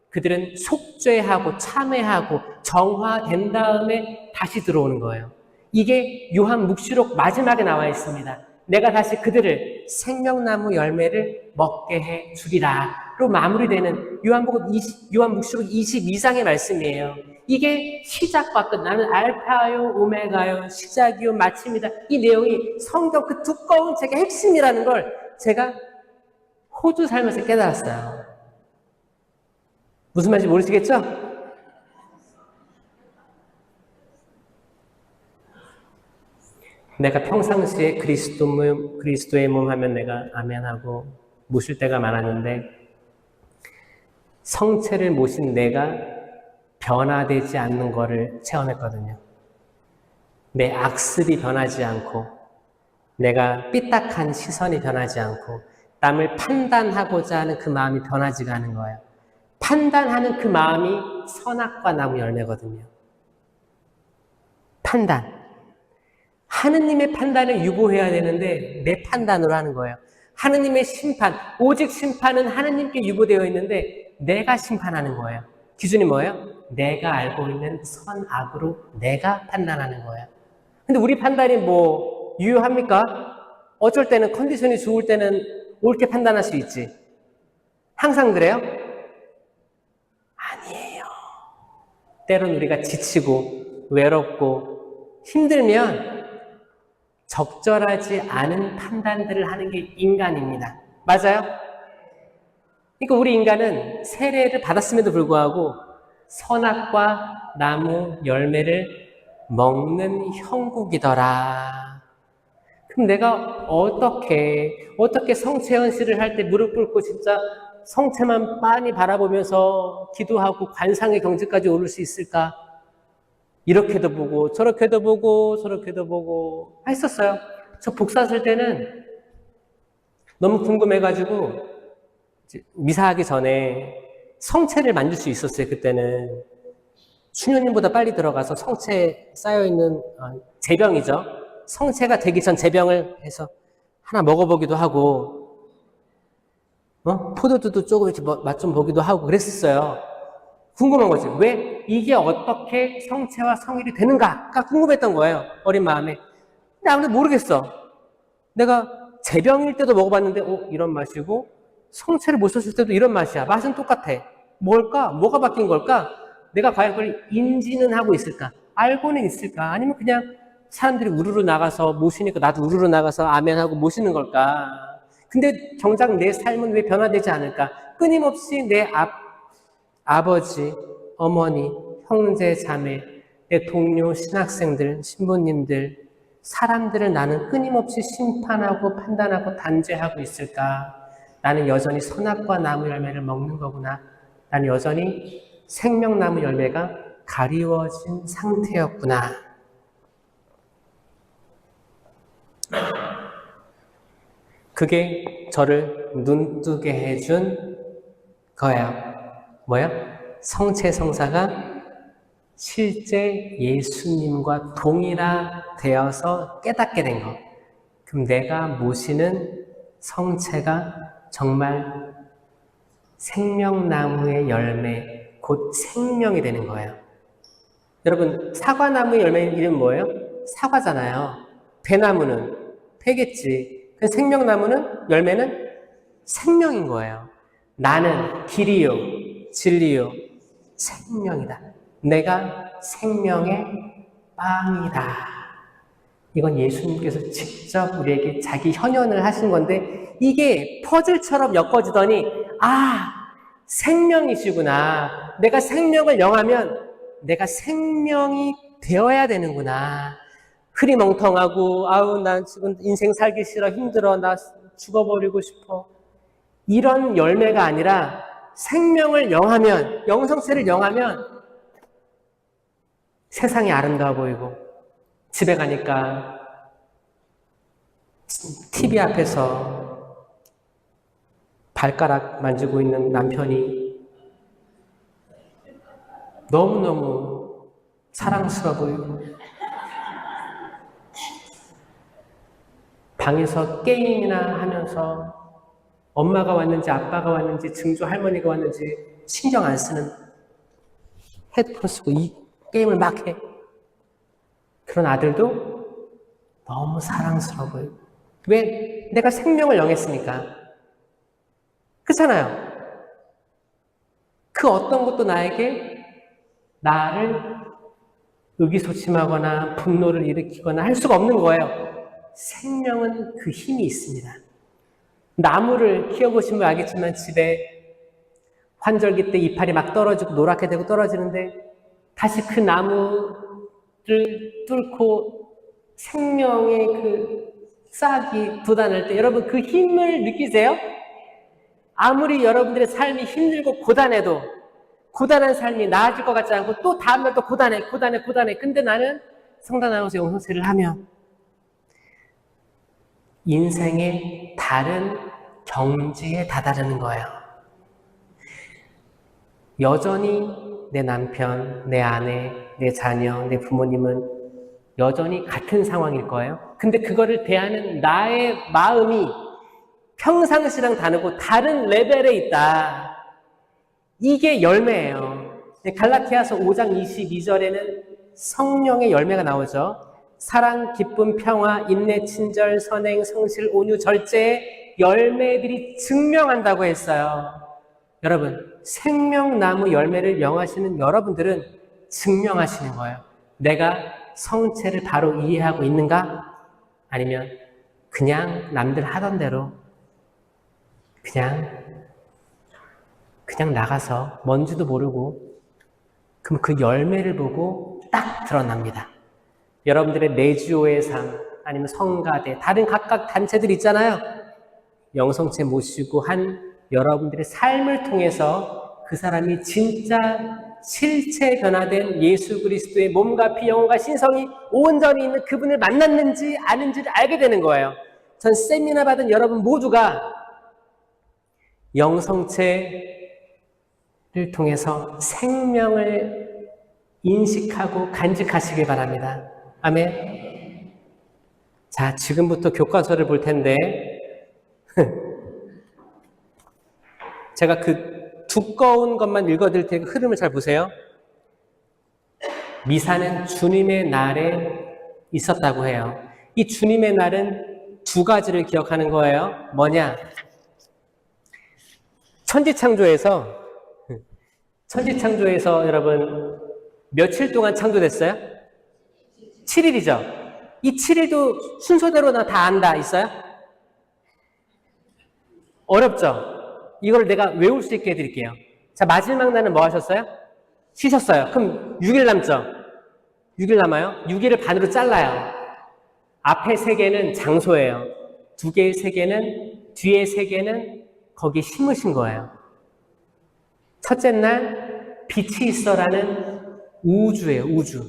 그들은 속죄하고 참회하고 정화된 다음에 다시 들어오는 거예요. 이게 요한 묵시록 마지막에 나와 있습니다. 내가 다시 그들을 생명나무 열매를 먹게 해 주리라로 마무리되는 요한 묵시록 22장의 말씀이에요. 이게 시작과 끝, 나는 알파요 오메가요 시작이요 마침이다. 이 내용이 성경 그 두꺼운 책의 핵심이라는 걸 제가 호주 살면서 깨달았어요. 무슨 말인지 모르시겠죠? 내가 평상시에 그리스도의 몸 하면 내가 아멘하고 모실 때가 많았는데 성체를 모신 내가 변화되지 않는 거를 체험했거든요. 내 악습이 변하지 않고 내가 삐딱한 시선이 변하지 않고 남을 판단하고자 하는 그 마음이 변하지가 않은 거예요. 판단하는 그 마음이 선악과 나무 열매거든요. 판단. 하느님의 판단을 유보해야 되는데 내 판단으로 하는 거예요. 하느님의 심판, 오직 심판은 하느님께 유보되어 있는데 내가 심판하는 거예요. 기준이 뭐예요? 내가 알고 있는 선악으로 내가 판단하는 거예요. 근데 우리 판단이 뭐 유효합니까? 어쩔 때는 컨디션이 좋을 때는 옳게 판단할 수 있지. 항상 그래요? 아니에요. 때론 우리가 지치고 외롭고 힘들면 적절하지 않은 판단들을 하는 게 인간입니다. 맞아요? 그러니까 우리 인간은 세례를 받았음에도 불구하고 선악과 나무 열매를 먹는 형국이더라. 그럼 내가 어떻게 성체 현실을 할 때 무릎 꿇고 진짜 성체만 빤히 바라보면서 기도하고 관상의 경지까지 오를 수 있을까? 이렇게도 보고 저렇게도 보고 저렇게도 보고 했었어요. 저 복사 쓸 때는 너무 궁금해가지고 미사하기 전에 성체를 만질 수 있었어요. 그때는 수녀님보다 빨리 들어가서 성체에 쌓여있는 제병이죠. 성체가 되기 전 제병을 해서 하나 먹어보기도 하고 포도주도 조금 이렇게 맛 좀 보기도 하고 그랬었어요. 궁금한 거지. 왜 이게 어떻게 성체와 성일이 되는가가 궁금했던 거예요. 어린 마음에. 근데 아무래도 모르겠어. 내가 제병일 때도 먹어봤는데 이런 맛이고 성체를 못 썼을 때도 이런 맛이야. 맛은 똑같아. 뭘까? 뭐가 바뀐 걸까? 내가 과연 그걸 인지는 하고 있을까? 알고는 있을까? 아니면 그냥 사람들이 우르르 나가서 모시니까 나도 우르르 나가서 아멘하고 모시는 걸까? 근데 정작 내 삶은 왜 변화되지 않을까? 끊임없이 내 아버지, 어머니, 형제, 자매, 내 동료, 신학생들, 신부님들, 사람들을 나는 끊임없이 심판하고 판단하고 단죄하고 있을까? 나는 여전히 선악과 나무 열매를 먹는 거구나. 나는 여전히 생명나무 열매가 가리워진 상태였구나. 그게 저를 눈뜨게 해준 거예요. 뭐야? 성체성사가 실제 예수님과 동일화되어서 깨닫게 된 거. 그럼 내가 모시는 성체가 정말 생명나무의 열매, 곧 생명이 되는 거예요. 여러분, 사과나무의 열매 이름 뭐예요? 사과잖아요. 배나무는 배겠지. 그 생명나무는, 열매는 생명인 거예요. 나는 길이요, 진리요, 생명이다. 내가 생명의 빵이다. 이건 예수님께서 직접 우리에게 자기 현현을 하신 건데 이게 퍼즐처럼 엮어지더니 생명이시구나. 내가 생명을 영하면 내가 생명이 되어야 되는구나. 흐리멍텅하고 난 지금 인생 살기 싫어, 힘들어, 나 죽어버리고 싶어. 이런 열매가 아니라 생명을 영하면, 영성체를 영하면 세상이 아름다워 보이고 집에 가니까 TV 앞에서 발가락 만지고 있는 남편이 너무너무 사랑스러워 보이고 방에서 게임이나 하면서 엄마가 왔는지 아빠가 왔는지 증조 할머니가 왔는지 신경 안 쓰는 헤드폰 쓰고 이 게임을 막 해. 그런 아들도 너무 사랑스러워 보여요. 왜? 내가 생명을 영했으니까. 그렇잖아요. 그 어떤 것도 나에게 나를 의기소침하거나 분노를 일으키거나 할 수가 없는 거예요. 생명은 그 힘이 있습니다. 나무를 키워보시면 알겠지만 집에 환절기 때 이파리 막 떨어지고 노랗게 되고 떨어지는데 다시 그 나무를 뚫고 생명의 그 싹이 돋아날 때 여러분 그 힘을 느끼세요? 아무리 여러분들의 삶이 힘들고 고단해도 고단한 삶이 나아질 것 같지 않고 또 다음날 또 고단해. 근데 나는 성당 나가서 영성체를 하면 인생의 다른 경지에 다다르는 거예요. 여전히 내 남편, 내 아내, 내 자녀, 내 부모님은 여전히 같은 상황일 거예요. 근데 그거를 대하는 나의 마음이 평상시랑 다르고 다른 레벨에 있다. 이게 열매예요. 갈라티아서 5장 22절에는 성령의 열매가 나오죠. 사랑, 기쁨, 평화, 인내, 친절, 선행, 성실, 온유, 절제의 열매들이 증명한다고 했어요. 여러분, 생명나무 열매를 명하시는 여러분들은 증명하시는 거예요. 내가 성체를 바로 이해하고 있는가? 아니면 그냥 남들 하던 대로 그냥 나가서 뭔지도 모르고 그럼 그 열매를 보고 딱 드러납니다. 여러분들의 내주호의 삶 아니면 성가대 다른 각각 단체들 있잖아요. 영성체 모시고 한 여러분들의 삶을 통해서 그 사람이 진짜 실체 변화된 예수 그리스도의 몸과 피 영혼과 신성이 온전히 있는 그분을 만났는지 아는지를 알게 되는 거예요. 전 세미나 받은 여러분 모두가 영성체를 통해서 생명을 인식하고 간직하시길 바랍니다. 아멘. 자, 지금부터 교과서를 볼 텐데 제가 그 두꺼운 것만 읽어드릴 테니까 흐름을 잘 보세요. 미사는 주님의 날에 있었다고 해요. 이 주님의 날은 두 가지를 기억하는 거예요. 뭐냐? 천지창조에서 여러분 며칠 동안 창조됐어요? 7일이죠. 이 7일도 순서대로 다 안다 있어요? 어렵죠? 이걸 내가 외울 수 있게 해드릴게요. 자, 마지막 날은 뭐 하셨어요? 쉬셨어요. 그럼 6일 남죠? 6일 남아요? 6일을 반으로 잘라요. 앞에 3개는 장소예요. 2개의 3개는, 뒤에 3개는 거기 심으신 거예요. 첫째 날, 빛이 있어라는 우주예요, 우주.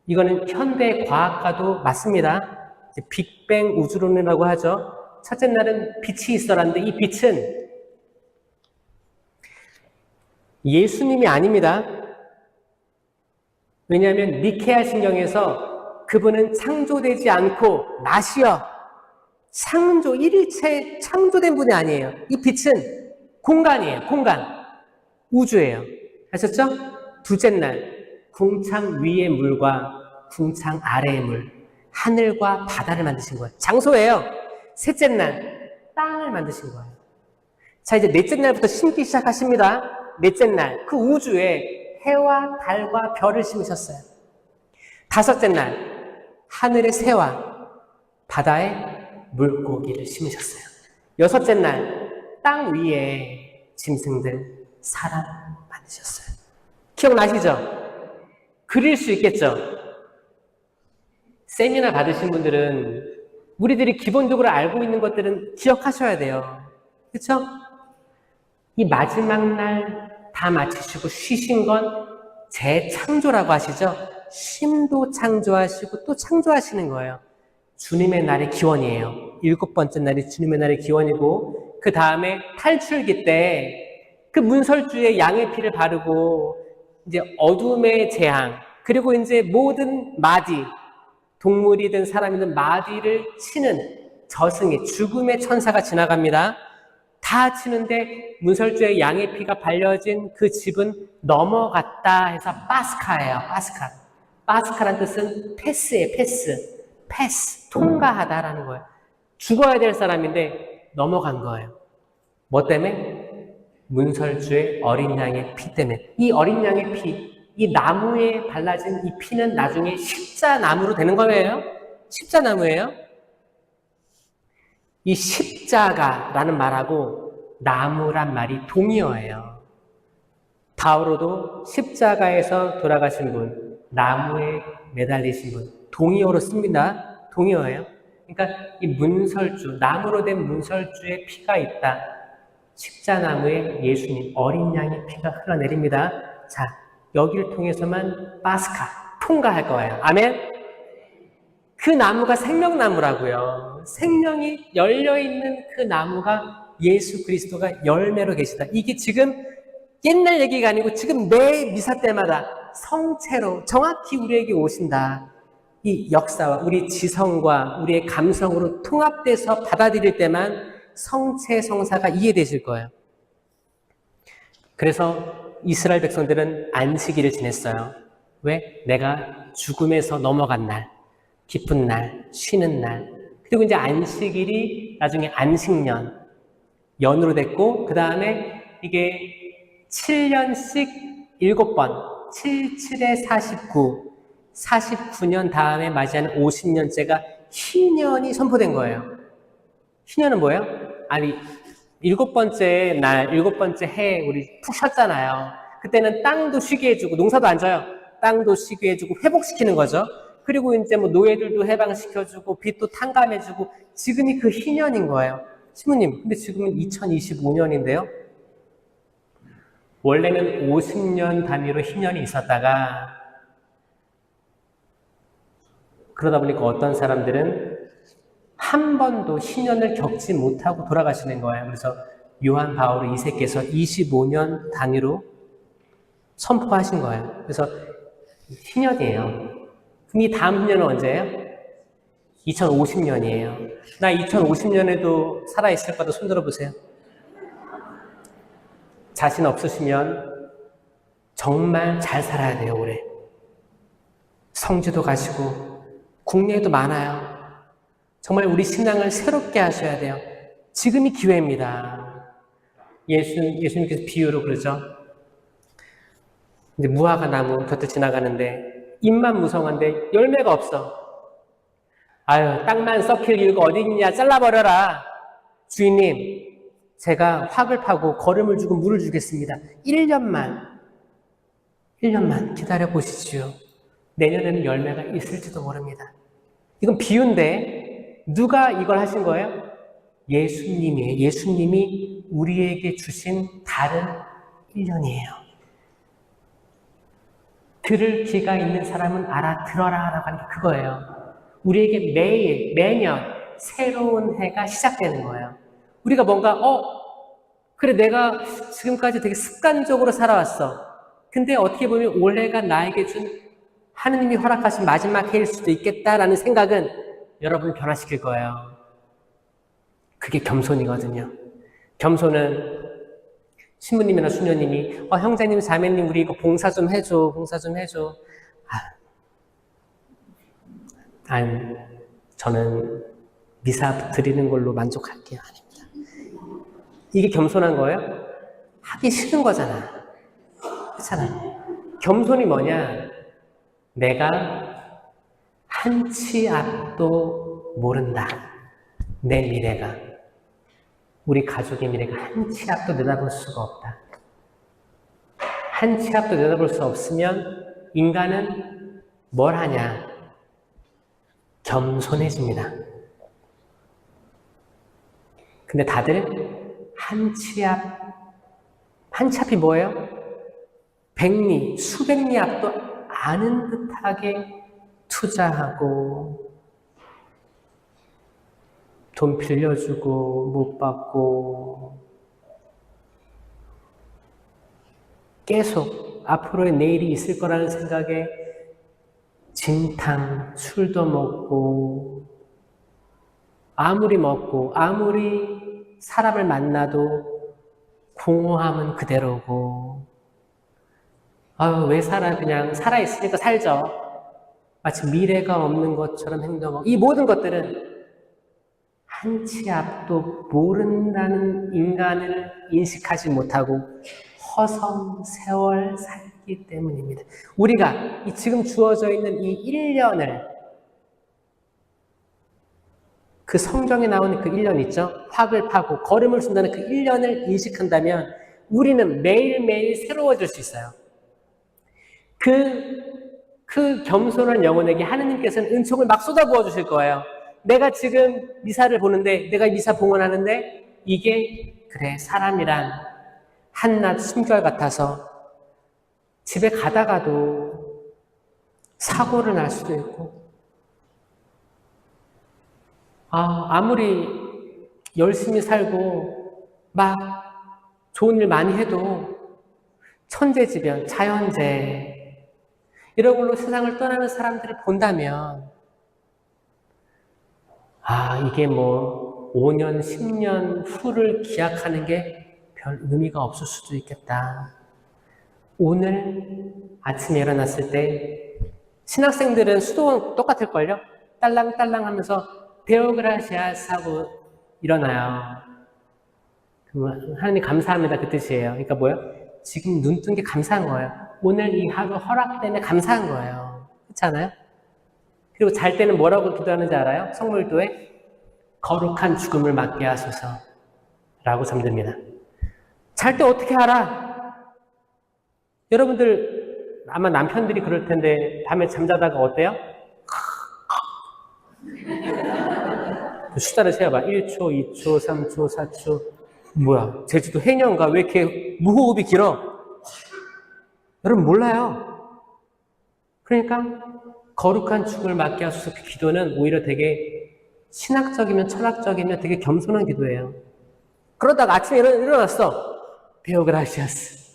이거는 현대 과학과도 맞습니다. 빅뱅 우주론이라고 하죠. 첫째 날은 빛이 있어라는데 이 빛은 예수님이 아닙니다. 왜냐하면 니케아 신경에서 그분은 창조되지 않고 나시어 창조, 1일체 창조된 분이 아니에요. 이 빛은 공간이에요. 공간. 우주예요. 아셨죠? 둘째 날 궁창 위의 물과 궁창 아래의 물, 하늘과 바다를 만드신 거예요. 장소예요. 셋째 날 땅을 만드신 거예요. 자, 이제 넷째 날부터 심기 시작하십니다. 넷째 날 그 우주에 해와 달과 별을 심으셨어요. 다섯째 날 하늘의 새와 바다의 물고기를 심으셨어요. 여섯째 날 땅 위에 짐승들, 사람 만드셨어요. 기억나시죠? 그릴 수 있겠죠? 세미나 받으신 분들은 우리들이 기본적으로 알고 있는 것들은 기억하셔야 돼요. 그렇죠? 이 마지막 날 다 마치시고 쉬신 건 재창조라고 하시죠? 쉼도 창조하시고 또 창조하시는 거예요. 주님의 날의 기원이에요. 7번째 날이 주님의 날의 기원이고 그 다음에 탈출기 때 그 문설주에 양의 피를 바르고 이제 어둠의 재앙 그리고 이제 모든 마디 동물이든 사람이든 마디를 치는 저승의 죽음의 천사가 지나갑니다. 다 치는데 문설주에 양의 피가 발려진 그 집은 넘어갔다 해서 파스카예요. 파스카. 파스카란 뜻은 패스예요. 패스. 통과하다라는 거예요. 죽어야 될 사람인데 넘어간 거예요. 뭐 때문에? 문설주의 어린 양의 피 때문에. 이 어린 양의 피, 이 나무에 발라진 이 피는 나중에 십자나무로 되는 거예요. 십자나무예요. 이 십자가라는 말하고 나무란 말이 동의어예요. 바오로도 십자가에서 돌아가신 분, 나무에 매달리신 분, 동의어로 씁니다. 동의어예요. 그러니까 이 문설주, 나무로 된 문설주에 피가 있다. 십자나무에 예수님, 어린 양의 피가 흘러내립니다. 자, 여기를 통해서만 파스카, 통과할 거예요. 아멘? 그 나무가 생명나무라고요. 생명이 열려있는 그 나무가 예수 그리스도가 열매로 계시다. 이게 지금 옛날 얘기가 아니고 지금 매 미사 때마다 성체로 정확히 우리에게 오신다. 이 역사와 우리 지성과 우리의 감성으로 통합돼서 받아들일 때만 성체 성사가 이해되실 거예요. 그래서 이스라엘 백성들은 안식일을 지냈어요. 왜? 내가 죽음에서 넘어간 날, 기쁜 날, 쉬는 날. 그리고 이제 안식일이 나중에 안식년, 연으로 됐고, 그 다음에 이게 7년씩 7번, 7, 7에 49, 49년 다음에 맞이하는 50년째가 희년이 선포된 거예요. 희년은 뭐예요? 아니, 7번째 날, 7번째 해 우리 푹 쉬었잖아요. 그때는 땅도 쉬게 해주고, 농사도 안 져요. 땅도 쉬게 해주고, 회복시키는 거죠. 그리고 이제 뭐 노예들도 해방시켜주고, 빚도 탕감해주고, 지금이 그 희년인 거예요. 신부님, 근데 지금은 2025년인데요. 원래는 50년 단위로 희년이 있었다가, 그러다 보니까 어떤 사람들은 한 번도 희년을 겪지 못하고 돌아가시는 거예요. 그래서 요한 바오로 2세께서 25년 단위로 선포하신 거예요. 그래서 희년이에요. 그럼 이 다음 희년은 언제예요? 2050년이에요. 나 2050년에도 살아있을 거다. 손 들어보세요. 자신 없으시면 정말 잘 살아야 돼요, 올해. 성지도 가시고 국내에도 많아요. 정말 우리 신앙을 새롭게 하셔야 돼요. 지금이 기회입니다. 예수님께서 비유로 그러죠. 이제 무화과 나무 곁을 지나가는데 잎만 무성한데 열매가 없어. 아유, 땅만 썩힐 이유가 어디 있냐, 잘라버려라. 주인님, 제가 확을 파고 거름을 주고 물을 주겠습니다. 1년만 기다려 보시지요. 내년에는 열매가 있을지도 모릅니다. 이건 비유인데 누가 이걸 하신 거예요? 예수님이에요. 예수님이 우리에게 주신 다른 1년이에요. 들을 귀가 있는 사람은 알아들어라 라고 하는 게 그거예요. 우리에게 매년 새로운 해가 시작되는 거예요. 우리가 뭔가 그래 내가 지금까지 되게 습관적으로 살아왔어. 근데 어떻게 보면 올해가 나에게 준 하느님이 허락하신 마지막 해일 수도 있겠다라는 생각은 여러분을 변화시킬 거예요. 그게 겸손이거든요. 겸손은 신부님이나 수녀님이 형제님, 자매님 우리 이거 봉사 좀 해줘. 아니, 저는 미사 드리는 걸로 만족할게요. 아닙니다. 이게 겸손한 거예요? 하기 싫은 거잖아. 그렇잖아요. 겸손이 뭐냐? 내가 한 치 앞도 모른다. 내 미래가. 우리 가족의 미래가 한 치 앞도 내다볼 수가 없다. 한 치 앞도 내다볼 수 없으면 인간은 뭘 하냐? 겸손해집니다. 근데 다들 한 치 앞이 뭐예요? 백리, 수백 리 앞도 아는 듯하게 투자하고 돈 빌려주고 못 받고 계속 앞으로의 내일이 있을 거라는 생각에 진탕, 술도 먹고 아무리 사람을 만나도 공허함은 그대로고 왜 살아? 그냥 살아있으니까 살죠. 마치 미래가 없는 것처럼 행동하고 이 모든 것들은 한 치 앞도 모른다는 인간을 인식하지 못하고 허성 세월 살기 때문입니다. 우리가 이 지금 주어져 있는 이 1년을 그 성경에 나오는 그 1년 있죠? 확을 파고 걸음을 쓴다는 그 1년을 인식한다면 우리는 매일매일 새로워질 수 있어요. 그 겸손한 영혼에게 하느님께서는 은총을 막 쏟아부어 주실 거예요. 내가 지금 미사를 보는데, 내가 미사 봉헌하는데 이게 그래 사람이란 한낱 숨결 같아서 집에 가다가도 사고를 날 수도 있고, 아무리 열심히 살고 막 좋은 일 많이 해도 천재지변, 자연재해 이런 걸로 세상을 떠나는 사람들을 본다면 이게 뭐 5년, 10년 후를 기약하는 게 별 의미가 없을 수도 있겠다. 오늘 아침에 일어났을 때 신학생들은 수도원 똑같을걸요? 딸랑딸랑 하면서 데오그라시아스 하고 일어나요. 하나님 감사합니다 그 뜻이에요. 그러니까 뭐예요? 지금 눈 뜬 게 감사한 거예요. 오늘 이 하루 허락 때문에 감사한 거예요. 그렇지 않아요? 그리고 잘 때는 뭐라고 기도하는지 알아요? 성물도에 거룩한 죽음을 맞게 하소서 라고 잠듭니다. 잘 때 어떻게 알아? 여러분들 아마 남편들이 그럴 텐데 밤에 잠자다가 어때요? 숫자를 세어봐. 1초, 2초, 3초, 4초. 뭐야? 제주도 해녀인가? 왜 이렇게 무호흡이 길어? 여러분 몰라요. 그러니까 거룩한 죽음을 맞게 하소서 그 기도는 오히려 되게 신학적이면 철학적이면 되게 겸손한 기도예요. 그러다가 아침에 일어났어. 데오그라시아스.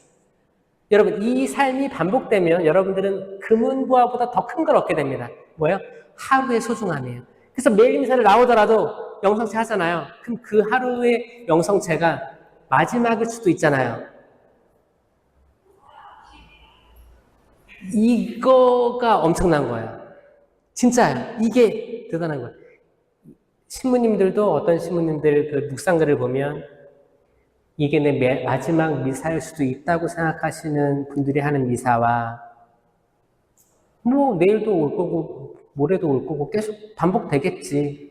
여러분 이 삶이 반복되면 여러분들은 금은보화보다 더 큰 걸 얻게 됩니다. 뭐예요? 하루의 소중함이에요. 그래서 매일 미사를 나오더라도 영성체 하잖아요. 그럼 그 하루의 영성체가 마지막일 수도 있잖아요. 이거가 엄청난 거예요. 진짜요. 이게 대단한 거예요. 신부님들도 어떤 신부님들 그 묵상글을 보면 이게 내 마지막 미사일 수도 있다고 생각하시는 분들이 하는 미사와 뭐 내일도 올 거고 모레도 올 거고 계속 반복되겠지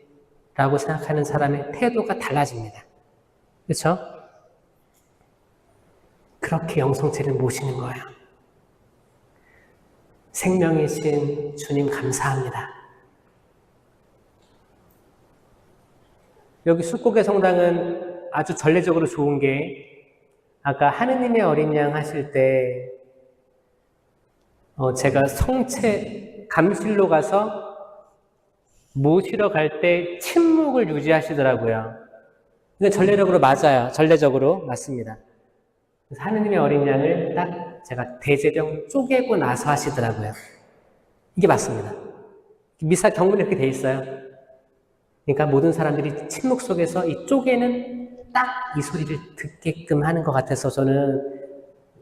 라고 생각하는 사람의 태도가 달라집니다. 그렇죠? 그렇게 영성체를 모시는 거예요. 생명이신 주님 감사합니다. 여기 숫곡의 성당은 아주 전례적으로 좋은 게 아까 하느님의 어린 양 하실 때 제가 성체 감실로 가서 모시러 갈 때 침묵을 유지하시더라고요. 이건 전례적으로 맞아요. 전례적으로 맞습니다. 그래서 하느님의 어린 양을 딱 제가 대제령 쪼개고 나서 하시더라고요. 이게 맞습니다. 미사 경문이 이렇게 돼 있어요. 그러니까 모든 사람들이 침묵 속에서 이 쪼개는 딱 이 소리를 듣게끔 하는 것 같아서 저는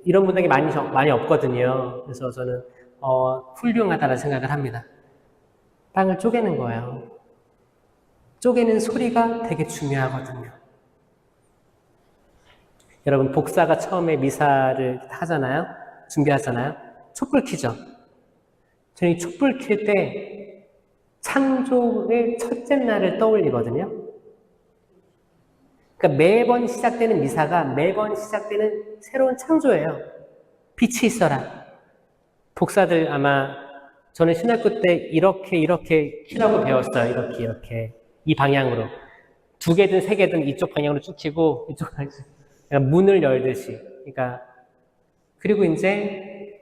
이런 분들이 많이 없거든요. 그래서 저는 훌륭하다는 생각을 합니다. 땅을 쪼개는 거예요. 쪼개는 소리가 되게 중요하거든요. 여러분 복사가 처음에 미사를 하잖아요. 준비하잖아요. 촛불 켜죠. 저는 이 촛불 켤 때 창조의 첫째 날을 떠올리거든요. 그러니까 매번 시작되는 미사가 매번 시작되는 새로운 창조예요. 빛이 있어라. 복사들 아마 저는 신학교 때 이렇게 키라고 배웠어요. 이렇게 이 방향으로 2개든 3개든 이쪽 방향으로 쭉 키고 이쪽 방향으로 그러니까 문을 열듯이. 그러니까 그리고 이제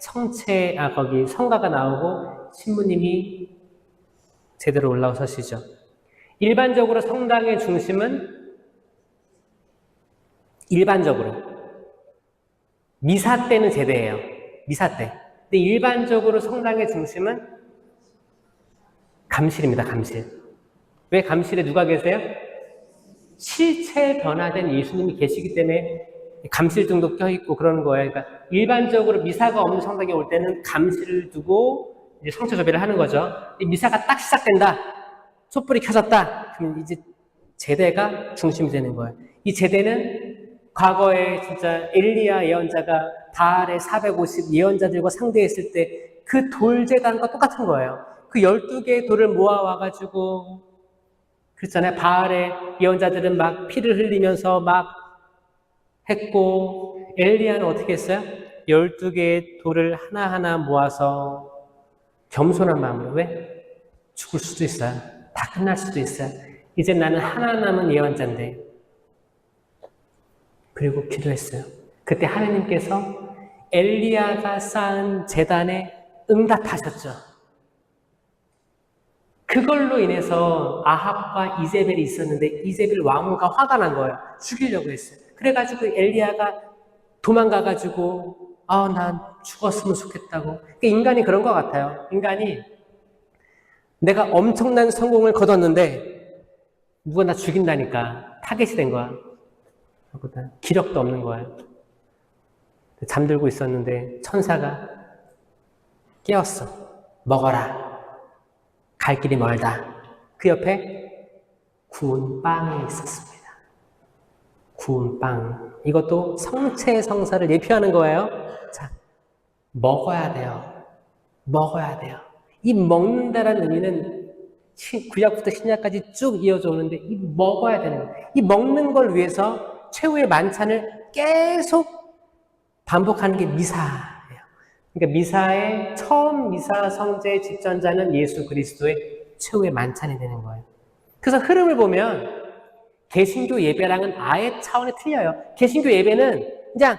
거기 성가가 나오고 신부님이 제대로 올라서시죠. 일반적으로 성당의 중심은 미사 때는 제대예요. 미사 때. 근데 일반적으로 성당의 중심은 감실입니다. 감실. 왜 감실에 누가 계세요? 실체 변화된 예수님이 계시기 때문에 감실등도 껴있고 그러는 거예요. 그러니까 일반적으로 미사가 없는 성당에 올 때는 감실을 두고 이제 성체 조배를 하는 거죠. 미사가 딱 시작된다. 촛불이 켜졌다. 그럼 이제 제대가 중심이 되는 거예요. 이 제대는 과거에 진짜 엘리야 예언자가 바알의 450 예언자들과 상대했을 때 그 돌제단과 똑같은 거예요. 그 12개의 돌을 모아와가지고 그렇잖아요. 바알의 예언자들은 막 피를 흘리면서 막 했고 엘리야는 어떻게 했어요? 12개의 돌을 하나하나 모아서 겸손한 마음으로, 왜? 죽을 수도 있어요. 다 끝날 수도 있어요. 이제 나는 하나 남은 예언자인데. 그리고 기도했어요. 그때 하나님께서 엘리야가 쌓은 제단에 응답하셨죠. 그걸로 인해서 아합과 이세벨이 있었는데 이세벨 왕후가 화가 난 거예요. 죽이려고 했어요. 그래가지고 엘리야가 도망가가지고 난 죽었으면 좋겠다고. 그러니까 인간이 그런 것 같아요. 인간이 내가 엄청난 성공을 거뒀는데 누가 나 죽인다니까 타겟이 된 거야. 기력도 없는 거예요. 잠들고 있었는데 천사가 깨웠어. 먹어라. 갈 길이 멀다. 그 옆에 구운 빵이 있었습니다. 구운 빵. 이것도 성체 성사를 예표하는 거예요. 자, 먹어야 돼요. 먹어야 돼요. 이 먹는다라는 의미는 구약부터 신약까지 쭉 이어져 오는데 이 먹어야 되는 거예요. 이 먹는 걸 위해서 최후의 만찬을 계속 반복하는 게 미사예요. 그러니까 미사의 처음 미사 성제의 집전자는 예수 그리스도의 최후의 만찬이 되는 거예요. 그래서 흐름을 보면 개신교 예배랑은 아예 차원이 틀려요. 개신교 예배는 그냥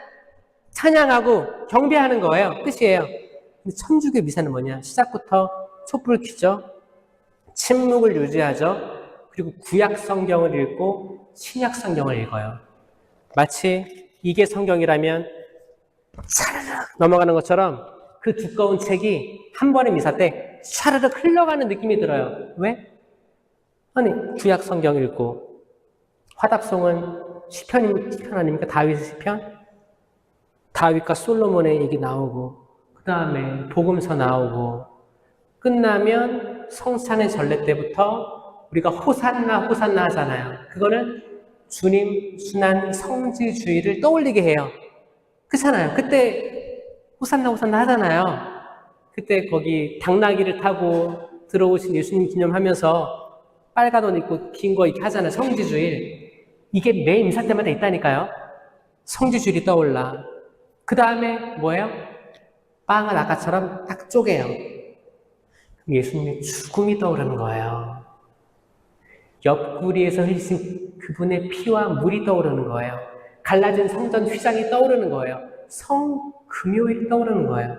찬양하고 경배하는 거예요. 끝이에요. 근데 천주교 미사는 뭐냐? 시작부터 촛불 켜죠. 침묵을 유지하죠. 그리고 구약 성경을 읽고 신약 성경을 읽어요. 마치 이게 성경이라면 샤르륵 넘어가는 것처럼 그 두꺼운 책이 한 번의 미사 때 샤르륵 흘러가는 느낌이 들어요. 왜? 아니 구약 성경 읽고 화답송은 시편 아닙니까? 다윗의 시편? 다윗과 솔로몬의 얘기 나오고 그 다음에 복음서 나오고 끝나면 성찬의 전례 때부터 우리가 호산나 호산나 하잖아요. 그거는 주님 순환 성지주의를 떠올리게 해요. 그렇잖아요. 그때 호산나 호산나 하잖아요. 그때 거기 당나귀를 타고 들어오신 예수님 기념하면서 빨간 옷 입고 긴 거 이렇게 하잖아요. 성지주일. 이게 매 인사 때마다 있다니까요. 성지주일이 떠올라. 그 다음에 뭐예요? 빵을 아까처럼 딱 쪼개요. 예수님의 죽음이 떠오르는 거예요. 옆구리에서 흘리신 그분의 피와 물이 떠오르는 거예요. 갈라진 성전 휘장이 떠오르는 거예요. 성금요일이 떠오르는 거예요.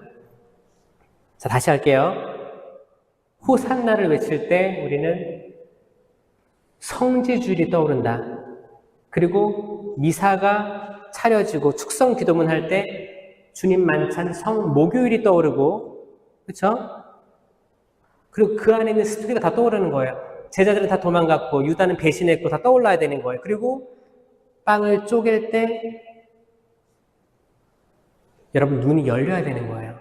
자, 다시 할게요. 호산나를 외칠 때 우리는 성지주일이 떠오른다. 그리고 미사가 차려지고 축성 기도문 할 때 주님 만찬 성목요일이 떠오르고, 그렇죠? 그리고 그 안에 있는 스토리가 다 떠오르는 거예요. 제자들은 다 도망갔고 유다는 배신했고 다 떠올라야 되는 거예요. 그리고 빵을 쪼갤 때 여러분 눈이 열려야 되는 거예요.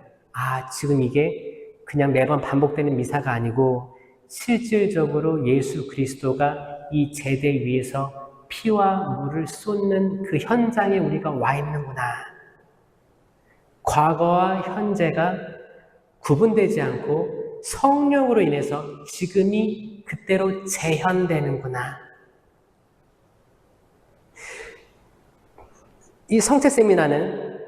지금 이게 그냥 매번 반복되는 미사가 아니고 실질적으로 예수 그리스도가 이 제대 위에서 피와 물을 쏟는 그 현장에 우리가 와 있는구나. 과거와 현재가 구분되지 않고 성령으로 인해서 지금이 그때로 재현되는구나. 이 성체 세미나는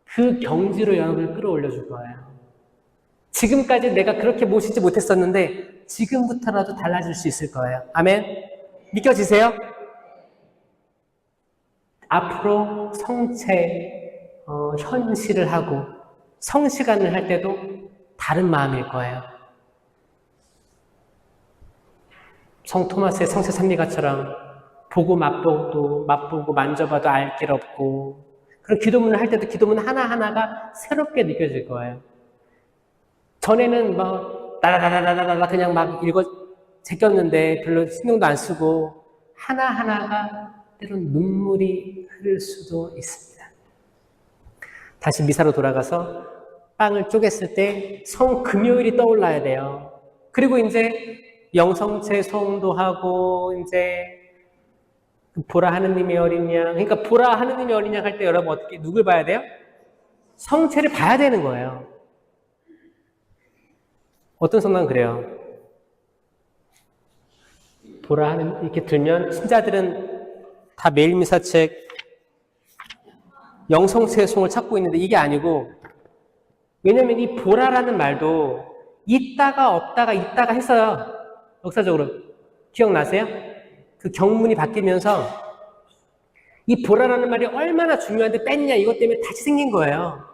그 경지로 여러분을 끌어올려 줄 거예요. 지금까지 내가 그렇게 모시지 못했었는데 지금부터라도 달라질 수 있을 거예요. 아멘? 믿겨지세요? 앞으로 성체 현실을 하고 성시간을 할 때도 다른 마음일 거예요. 성 토마스의 성체 삼리가처럼 보고 맛보고 만져봐도 알 길 없고 그런 기도문을 할 때도 기도문 하나하나가 새롭게 느껴질 거예요. 전에는 따라라라라라 그냥 막 제꼈는데 별로 신경도 안 쓰고 하나하나가 때론 눈물이 흐를 수도 있습니다. 다시 미사로 돌아가서 빵을 쪼갰을 때 성금요일이 떠올라야 돼요. 그리고 이제 영성체 소음도 하고 이제 보라 하느님의 어린 양. 그러니까 보라 하느님의 어린 양 할 때 여러분 어떻게 누굴 봐야 돼요? 성체를 봐야 되는 거예요. 어떤 성당은 그래요. 보라 하는 이렇게 들면 신자들은 다 매일 미사책 영성체의 송을 찾고 있는데 이게 아니고, 왜냐면 이 보라라는 말도 있다가 없다가 있다가 했어요. 역사적으로. 기억나세요? 그 경문이 바뀌면서 이 보라라는 말이 얼마나 중요한데 뺐냐, 이것 때문에 다시 생긴 거예요.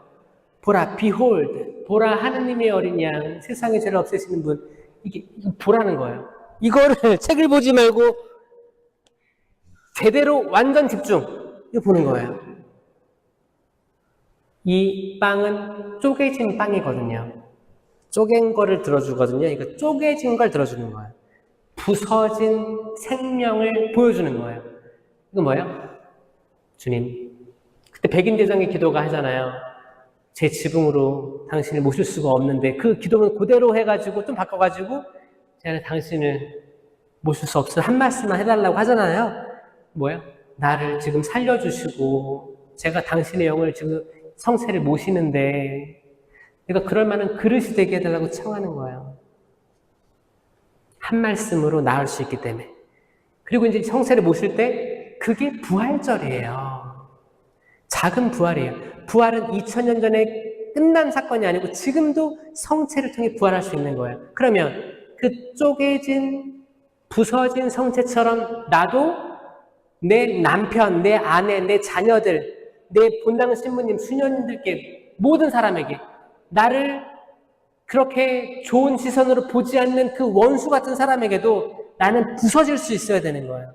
보라, behold, 보라 하느님의 어린 양, 세상의 죄를 없애시는 분. 이게 보라는 거예요. 이거를 책을 보지 말고 제대로 완전 집중, 이거 보는 거예요. 이 빵은 쪼개진 빵이거든요. 쪼갠 거를 들어주거든요. 이거 쪼개진 걸 들어주는 거예요. 부서진 생명을 보여주는 거예요. 이건 뭐예요? 주님, 그때 백인대장의 기도가 하잖아요. 제 지붕으로 당신을 모실 수가 없는데, 그 기도는 그대로 해가지고 좀 바꿔가지고 제가 당신을 모실 수 없어요. 한 말씀만 해달라고 하잖아요. 뭐예요? 나를 지금 살려주시고 제가 당신의 영을 지금 성체를 모시는데 내가 그럴 만한 그릇이 되게 해달라고 청하는 거예요. 한 말씀으로 나을 수 있기 때문에. 그리고 이제 성체를 모실 때 그게 부활절이에요. 작은 부활이에요. 부활은 2000년 전에 끝난 사건이 아니고 지금도 성체를 통해 부활할 수 있는 거예요. 그러면 그 쪼개진 부서진 성체처럼 나도 내 남편, 내 아내, 내 자녀들, 내 본당 신부님, 수녀님들께, 모든 사람에게 나를 그렇게 좋은 시선으로 보지 않는 그 원수 같은 사람에게도 나는 부서질 수 있어야 되는 거예요.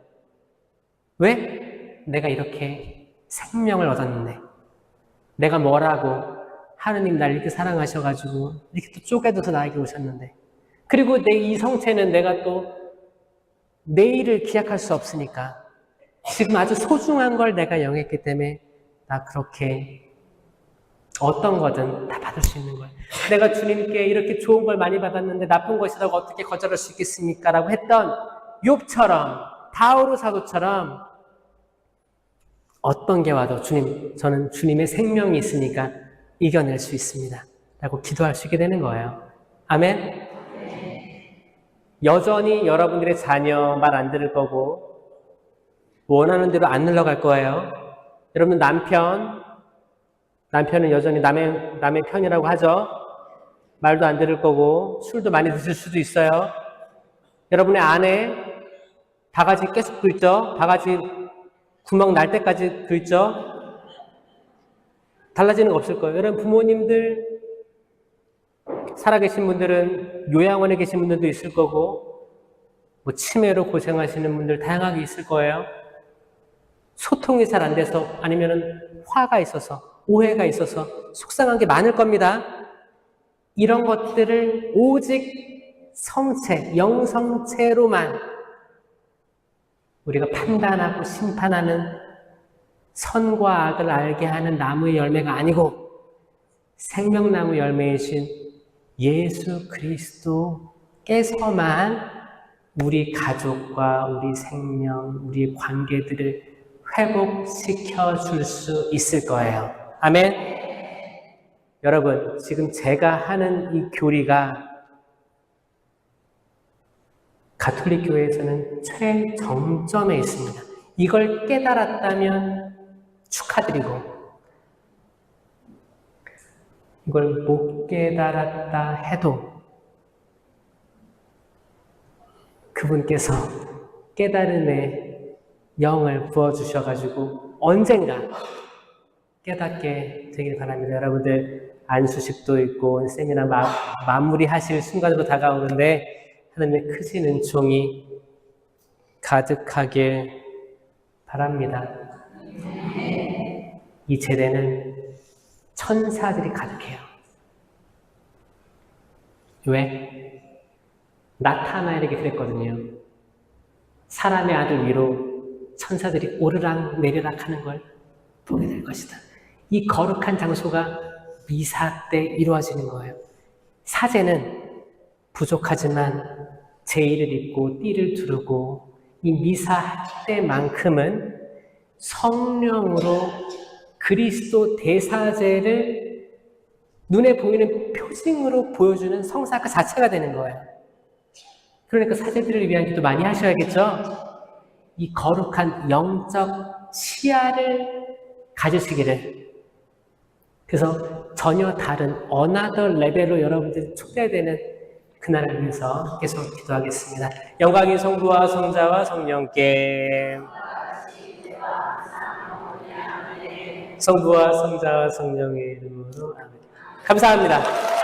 왜? 내가 이렇게 생명을 얻었는데, 내가 뭐라고 하느님 날 이렇게 사랑하셔가지고 이렇게 또 쪼개져서 나에게 오셨는데, 그리고 내 이 성체는 내가 또 내일을 기약할 수 없으니까 지금 아주 소중한 걸 내가 영했기 때문에 나 그렇게 어떤 거든 다 받을 수 있는 거예요. 내가 주님께 이렇게 좋은 걸 많이 받았는데 나쁜 것이라고 어떻게 거절할 수 있겠습니까? 라고 했던 욥처럼, 바오로 사도처럼 어떤 게 와도 주님, 저는 주님의 생명이 있으니까 이겨낼 수 있습니다. 라고 기도할 수 있게 되는 거예요. 아멘? 여전히 여러분들의 자녀 말 안 들을 거고 원하는 대로 안 흘러갈 거예요. 여러분 남편은 여전히 남의 편이라고 하죠. 말도 안 들을 거고 술도 많이 드실 수도 있어요. 여러분의 아내 바가지 계속 긁죠. 바가지 구멍 날 때까지 긁죠. 달라지는 거 없을 거예요. 여러분 부모님들 살아계신 분들은 요양원에 계신 분들도 있을 거고 뭐 치매로 고생하시는 분들 다양하게 있을 거예요. 소통이 잘 안 돼서 아니면은 화가 있어서 오해가 있어서 속상한 게 많을 겁니다. 이런 것들을 오직 성체, 영성체로만 우리가 판단하고 심판하는 선과 악을 알게 하는 나무의 열매가 아니고 생명나무 열매이신 예수 그리스도께서만 우리 가족과 우리 생명, 우리 관계들을 회복시켜 줄 수 있을 거예요. 아멘? 여러분, 지금 제가 하는 이 교리가 가톨릭 교회에서는 최정점에 있습니다. 이걸 깨달았다면 축하드리고, 이걸 못 깨달았다 해도 그분께서 깨달음의 영을 부어주셔가지고 언젠가 깨닫게 되길 바랍니다. 여러분들 안수식도 있고 세미나 마무리하실 순간으로 다가오는데 하나님의 크신 은총이 가득하길 바랍니다. 이 제대는 천사들이 가득해요. 왜? 나타나에게 그랬거든요. 사람의 아들 위로 천사들이 오르락 내리락 하는 걸 보게 될 것이다. 이 거룩한 장소가 미사 때 이루어지는 거예요. 사제는 부족하지만 제의를 입고 띠를 두르고 이 미사 때만큼은 성령으로 그리스도 대사제를 눈에 보이는 표징으로 보여주는 성사 그 자체가 되는 거예요. 그러니까 사제들을 위한 기도 많이 하셔야겠죠? 이 거룩한 영적 시야를 가지시기를 그래서 전혀 다른 another 레벨로 여러분들이 초대되는 그날을 위해서 계속 기도하겠습니다. 영광이 성부와 성자와 성령께, 성부와 성자와 성령의 이름으로 아멘. 감사합니다.